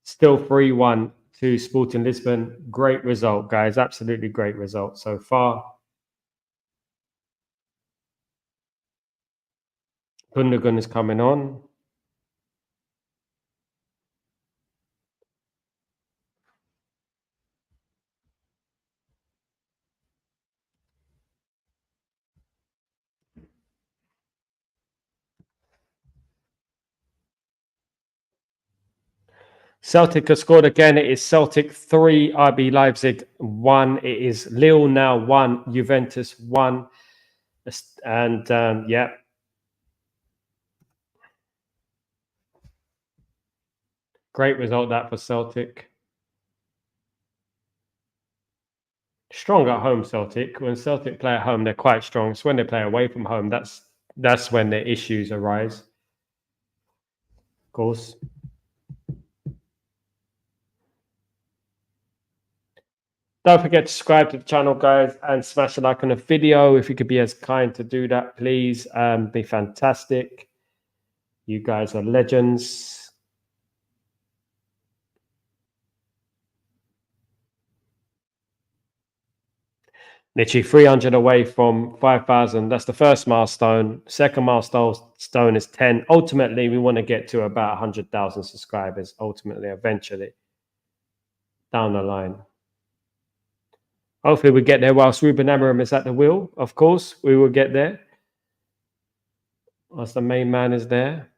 Still 3-1 to Sporting Lisbon. Great result, guys. Absolutely great result so far. Gundogan is coming on. Celtic has scored again. It is Celtic 3, RB Leipzig 1. It is Lille now 1, Juventus 1. And yeah. Great result that for Celtic. Strong at home, Celtic. When Celtic play at home, they're quite strong. It's when they play away from home, that's when the issues arise. Of course. Don't forget to subscribe to the channel, guys, and smash a like on the video. If you could be as kind to do that, please. Be fantastic. You guys are legends. Literally 300 away from 5,000. That's the first milestone. Second milestone is 10. Ultimately, we want to get to about 100,000 subscribers. Ultimately, eventually, down the line. Hopefully, we get there whilst Ruben Amorim is at the wheel. Of course, we will get there. Whilst the main man is there.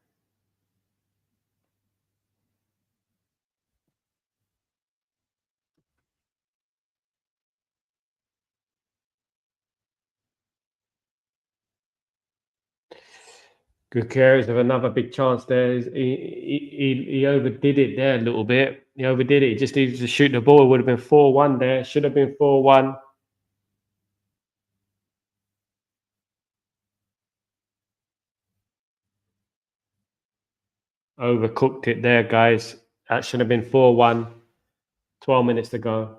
Gutierrez with another big chance there. He overdid it there a little bit. He overdid it. He just needed to shoot the ball. It would have been 4-1 there. Should have been 4-1. Overcooked it there, guys. That should have been 4-1. 12 minutes to go.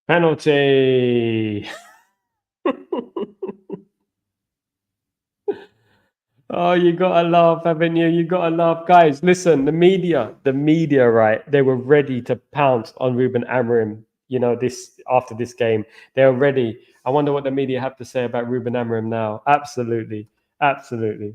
Penalty. Oh, you gotta laugh, haven't you? You gotta laugh, guys. Listen, the media, right? They were ready to pounce on Ruben Amorim. You know, this after this game, they were ready. I wonder what the media have to say about Ruben Amorim now. Absolutely, absolutely.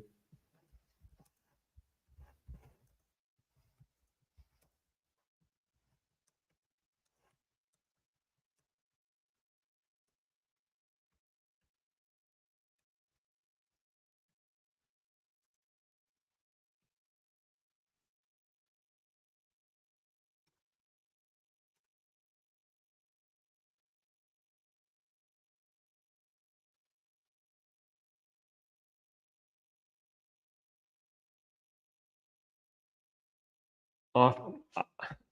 I,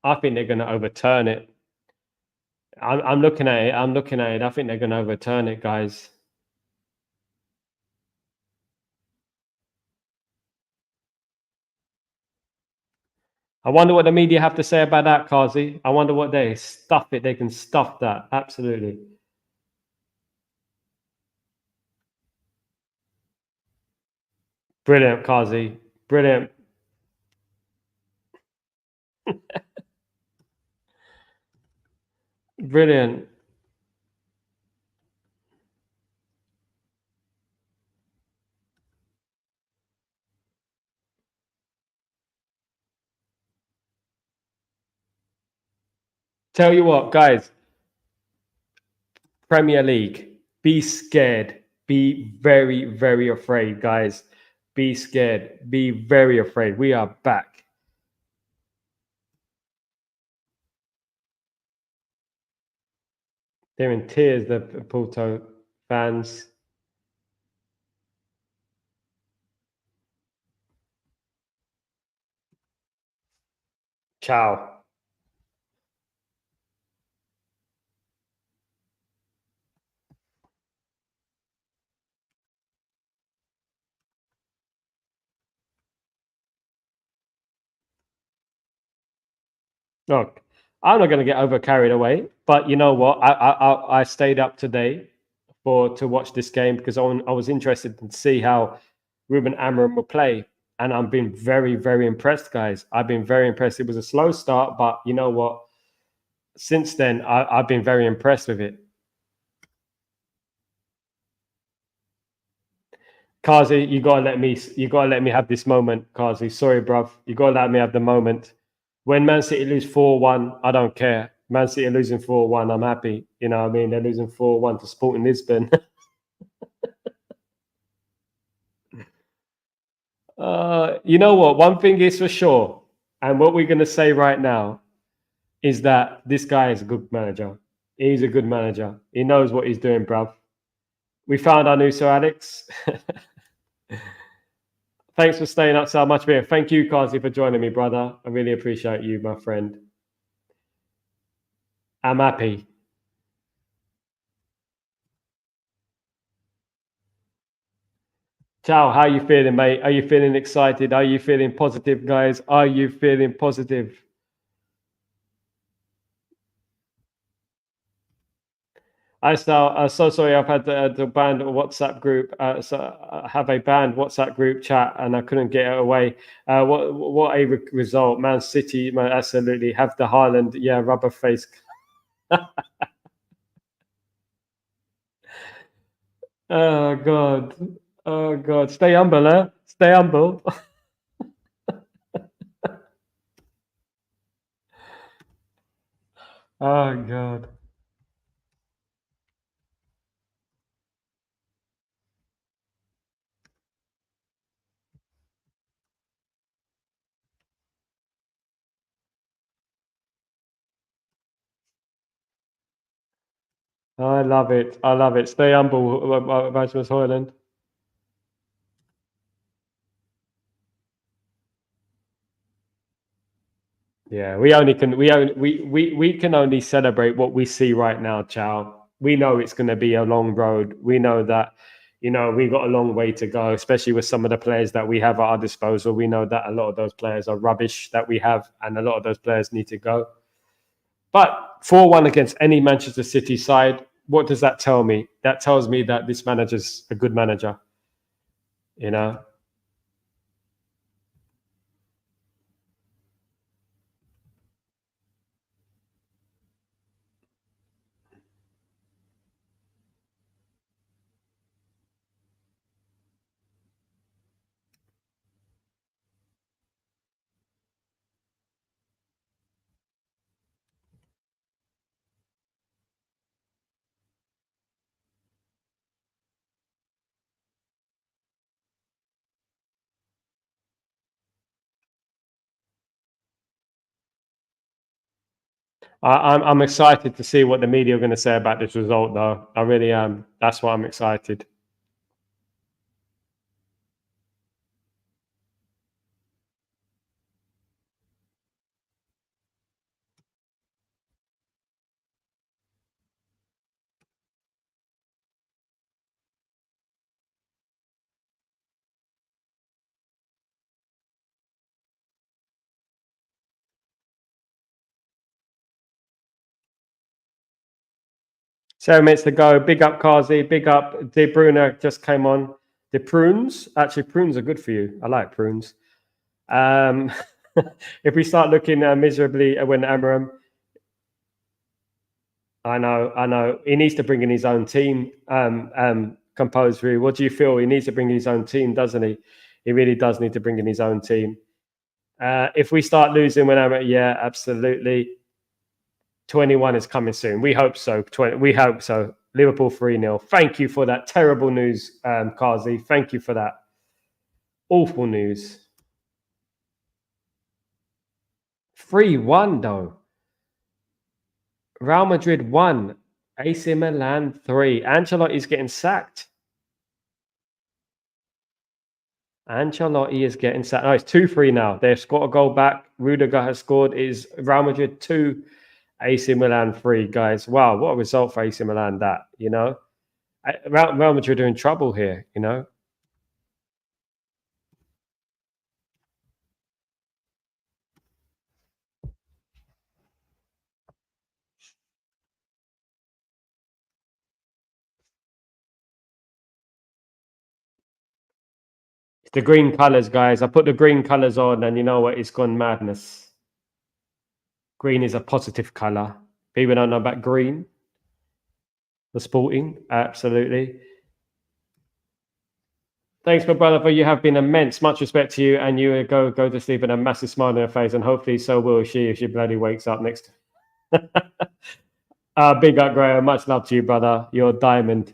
I think they're going to overturn it. I'm looking at it. I'm looking at it. I think they're going to overturn it, guys. I wonder what the media have to say about that, Kazi. I wonder what they stuff it. They can stuff that. Absolutely. Brilliant, Kazi. Brilliant. Brilliant. Tell you what, guys, Premier League, be scared. Be very, very afraid, guys. Be scared. Be very afraid. We are back. They're in tears, the Porto fans. Ciao. Look, I'm not going to get over carried away, but you know what? I stayed up today to watch this game because I was interested to see how Ruben Amorim will play, and I've been very, very impressed, guys. I've been very impressed. It was a slow start, but you know what? Since then, I've been very impressed with it. Kazi, you gotta let me have this moment, Kazi. Sorry, bruv. You gotta let me have the moment. When Man City lose 4-1, I don't care. Man City losing 4-1, I'm happy. You know what I mean? They're losing 4-1 to Sporting Lisbon. You know what? One thing is for sure, and what we're gonna say right now is that this guy is a good manager. He's a good manager. He knows what he's doing, bruv. We found our new Sir Alex. Thanks for staying up so much, man. Thank you, Kazi, for joining me, brother. I really appreciate you, my friend. I'm happy. Ciao, how you feeling, mate? Are you feeling excited? Are you feeling positive, guys? Are you feeling positive? I'm so sorry. I've had to ban a WhatsApp group. So I have a banned WhatsApp group chat, and I couldn't get it away. What a result! Man City, man, absolutely have the Haaland, yeah, rubber face. Oh God, oh God, stay humble, huh? Stay humble. Oh God. I love it. I love it. Stay humble, Rasmus Hoyland. Yeah, we can only celebrate what we see right now, Chow. We know it's going to be a long road. We know that, you know, we got a long way to go, especially with some of the players that we have at our disposal. We know that a lot of those players are rubbish that we have, and a lot of those players need to go. But 4-1 against any Manchester City side, what does that tell me? That tells me that this manager's a good manager. You know, I'm excited to see what the media are going to say about this result, though. I really am. That's why I'm excited. Seven minutes to go. Big up, Kazi. Big up. De Bruyne just came on. The prunes. Actually, prunes are good for you. I like prunes. If we start looking miserably when Amaram, I know. He needs to bring in his own team. Composery. What do you feel? He needs to bring in his own team, doesn't he? He really does need to bring in his own team. If we start losing when Amaram, yeah, absolutely. 21 is coming soon. We hope so. We hope so. Liverpool 3-0. Thank you for that terrible news, Kazi. Thank you for that. Awful news. 3-1, though. Real Madrid 1. AC Milan 3. Ancelotti's getting sacked. Ancelotti is getting sacked. No, it's 2-3 now. They've scored a goal back. Rudiger has scored. It is Real Madrid 2. AC Milan 3, guys. Wow, what a result for AC Milan, that, you know? Real Madrid are in trouble here, you know? It's the green colours, guys. I put the green colours on, and you know what? It's gone madness. Green is a positive colour. People don't know about green. The sporting, absolutely. Thanks, my brother, for you have been immense. Much respect to you, and you go to sleep with a massive smile on her face, and hopefully so will she if she bloody wakes up next. Big up, Graham. Much love to you, brother. You're a diamond.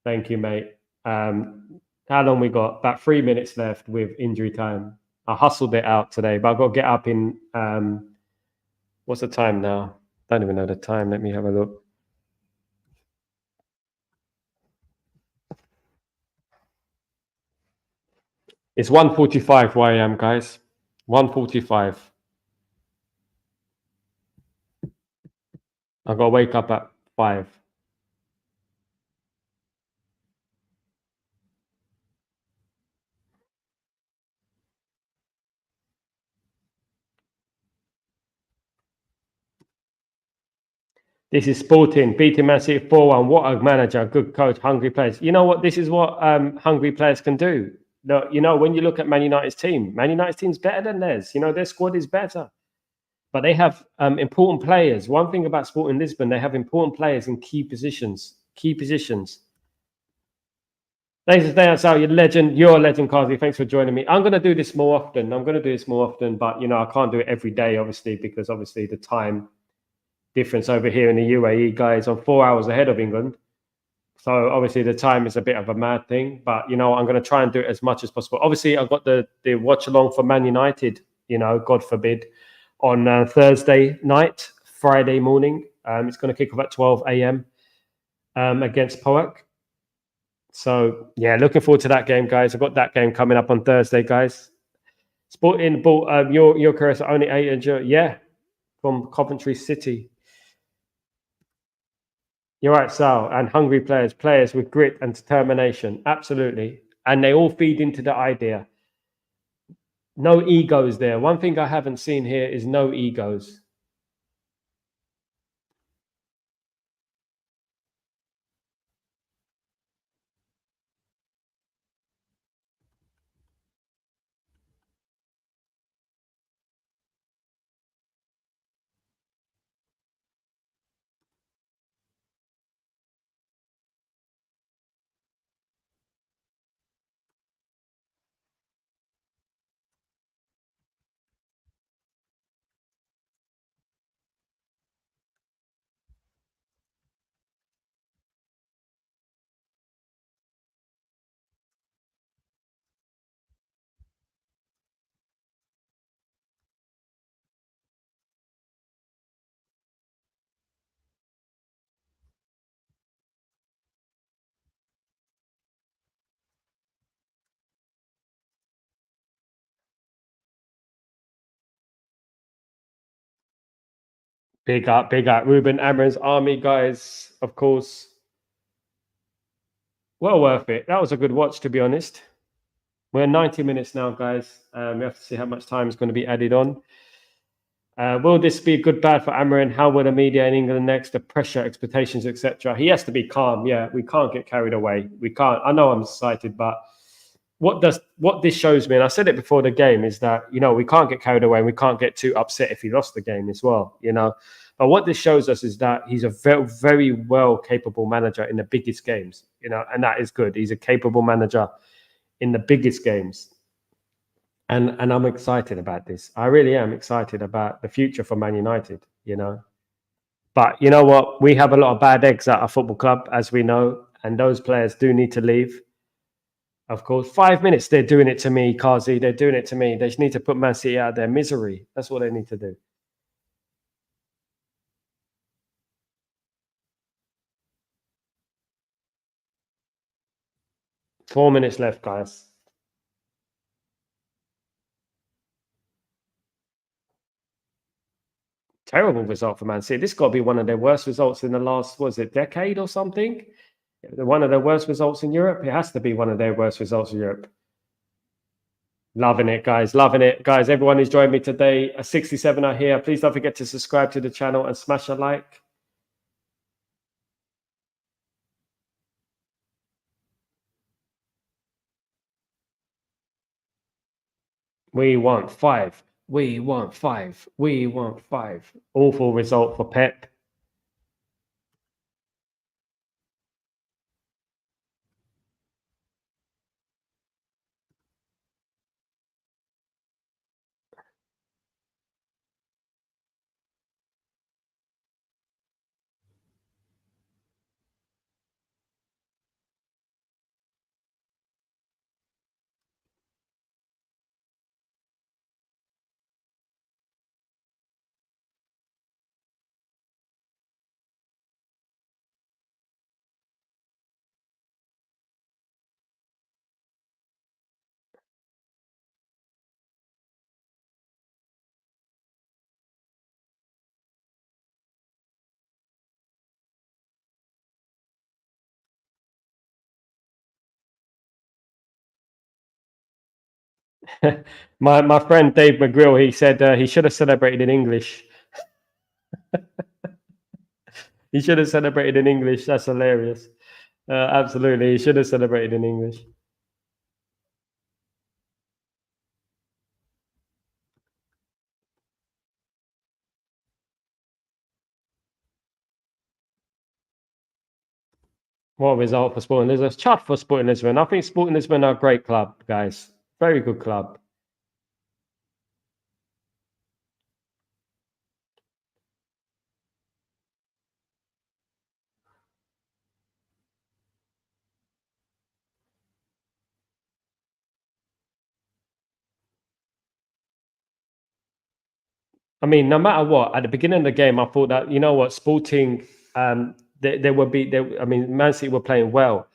Thank you, mate. How long we got? About 3 minutes left with injury time. I hustled it out today, but I've got to get up in what's the time now? Don't even know the time. Let me have a look. It's 1:45 where I am, guys. 1:45. I've got to wake up at 5. This is Sporting, beating Man City 4-1. What a manager, good coach, hungry players. You know what? This is what hungry players can do. No, you know, when you look at Man United's team's better than theirs. You know, their squad is better. But they have important players. One thing about Sporting Lisbon, they have important players in key positions. Key positions. Thanks for staying outside. You're a legend, Kazi. Thanks for joining me. I'm going to do this more often. But, you know, I can't do it every day, obviously, because obviously the time difference over here in the UAE, guys, I'm 4 hours ahead of England. So obviously the time is a bit of a mad thing, but you know, I'm going to try and do it as much as possible. Obviously, I've got the watch along for Man United, you know, God forbid, on Thursday night, Friday morning. It's going to kick off at 12 a.m. Against Poak. So yeah, looking forward to that game, guys. I've got that game coming up on Thursday, guys. Sporting bought your career only 8 yeah, from Coventry City. You're right, Sal. And hungry players with grit and determination. Absolutely. And they all feed into the idea. No egos there. One thing I haven't seen here is no egos. Big up. Ruben Amarin's army, guys. Of course, well worth it. That was a good watch, to be honest. We're 90 minutes now, guys. We have to see how much time is going to be added on. Will this be good, bad for Amarin? How will the media in England next? The pressure, expectations, etc. He has to be calm. Yeah, we can't get carried away. We can't. I know I'm excited, but what this shows me, and I said it before the game, is that we can't get carried away and we can't get too upset if he lost the game as well. But what this shows us is that he's a very, very well capable manager in the biggest games. And that is good. He's a capable manager in the biggest games. And I'm excited about this. I really am excited about the future for Man United. But you know what? We have a lot of bad eggs at our football club, as we know, and those players do need to leave. Of course, 5 minutes, they're doing it to me, Kazi. They're doing it to me. They just need to put Man City out of their misery. That's what they need to do. 4 minutes left, guys. Terrible result for Man City. This got to be one of their worst results in the last, was it, decade or something? One of their worst results in Europe. It has to be one of their worst results in Europe. Loving it, guys. Loving it. Guys, everyone who's joined me today, a 67 are here. Please don't forget to subscribe to the channel and smash a like. We want five. We want five. We want five. Awful result for Pep. my friend Dave McGrill, he said he should have celebrated in English. He should have celebrated in English. That's hilarious. Absolutely, he should have celebrated in English. What a result for Sporting Lisbon. Chuffed for Sporting Lisbon. I think Sporting Lisbon are a great club, guys. Very good club. I mean, no matter what, at the beginning of the game, I thought that, Sporting, they would be, I mean, Man City were playing well.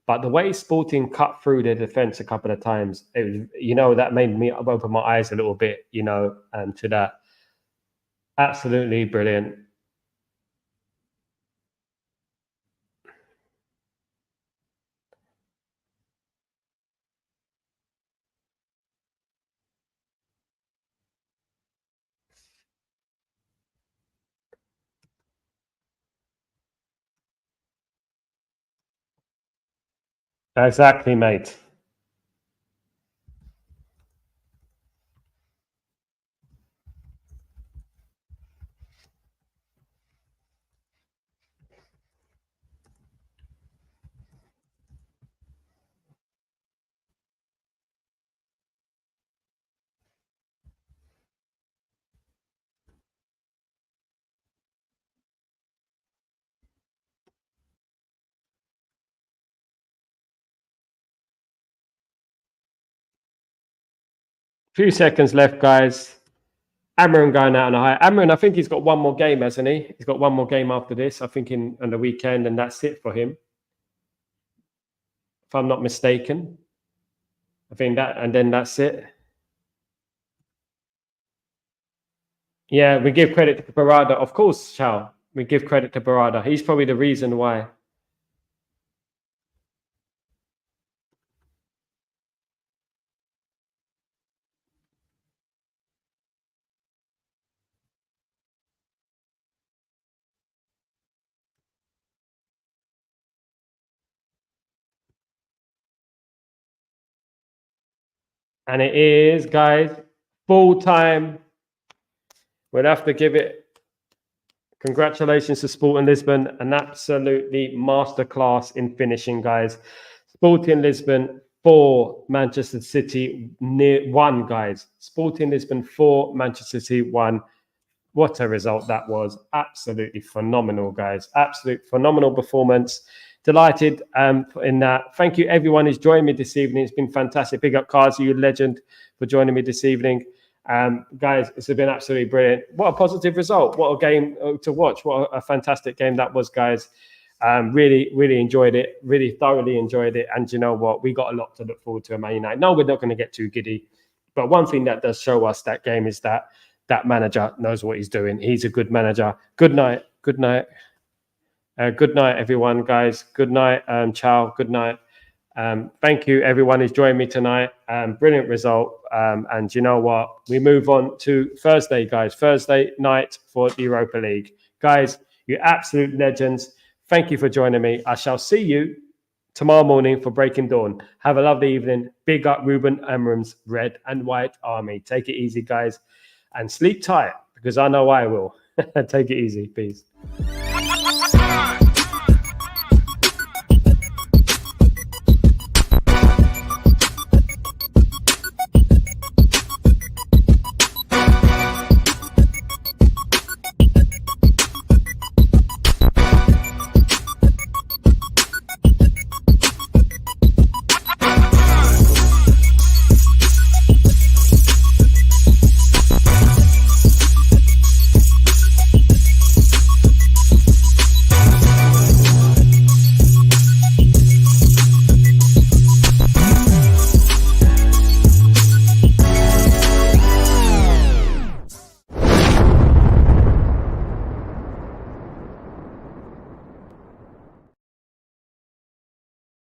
But the way Sporting cut through their defense a couple of times, that made me open my eyes a little bit, to that. Absolutely brilliant. Exactly, mate. Few seconds left, guys. Amarin going out on a high. Amarin, I think he's got one more game, hasn't he? He's got one more game after this, I think, on the weekend, and that's it for him. If I'm not mistaken. I think that, and then that's it. Yeah, we give credit to Barada. Of course, Chow. We give credit to Barada. He's probably the reason why. And it is, guys, full time. We'll have to give it congratulations to Sporting Lisbon. An absolutely masterclass in finishing, guys. Sporting Lisbon 4, Manchester City 1, guys. Sporting Lisbon 4, Manchester City 1. What a result that was. Absolutely phenomenal, guys. Absolute phenomenal performance. Delighted in that. Thank you, everyone who's joined me this evening. It's been fantastic. Big up, Kazi, you legend, for joining me this evening. Guys, it's been absolutely brilliant. What a positive result. What a game to watch. What a fantastic game that was, guys. Really, really enjoyed it. Really thoroughly enjoyed it. And you know what? We got a lot to look forward to at Man United. No, we're not going to get too giddy. But one thing that does show us that game is that manager knows what he's doing. He's a good manager. Good night. Good night. Good night, everyone, guys. Good night, Chow. Good night. Thank you, everyone who's joined me tonight. Brilliant result. And you know what? We move on to Thursday, guys. Thursday night for the Europa League. Guys, you absolute legends. Thank you for joining me. I shall see you tomorrow morning for Breaking Dawn. Have a lovely evening. Big up Ruben Amram's Red and White Army. Take it easy, guys. And sleep tight, because I know I will. Take it easy. Peace.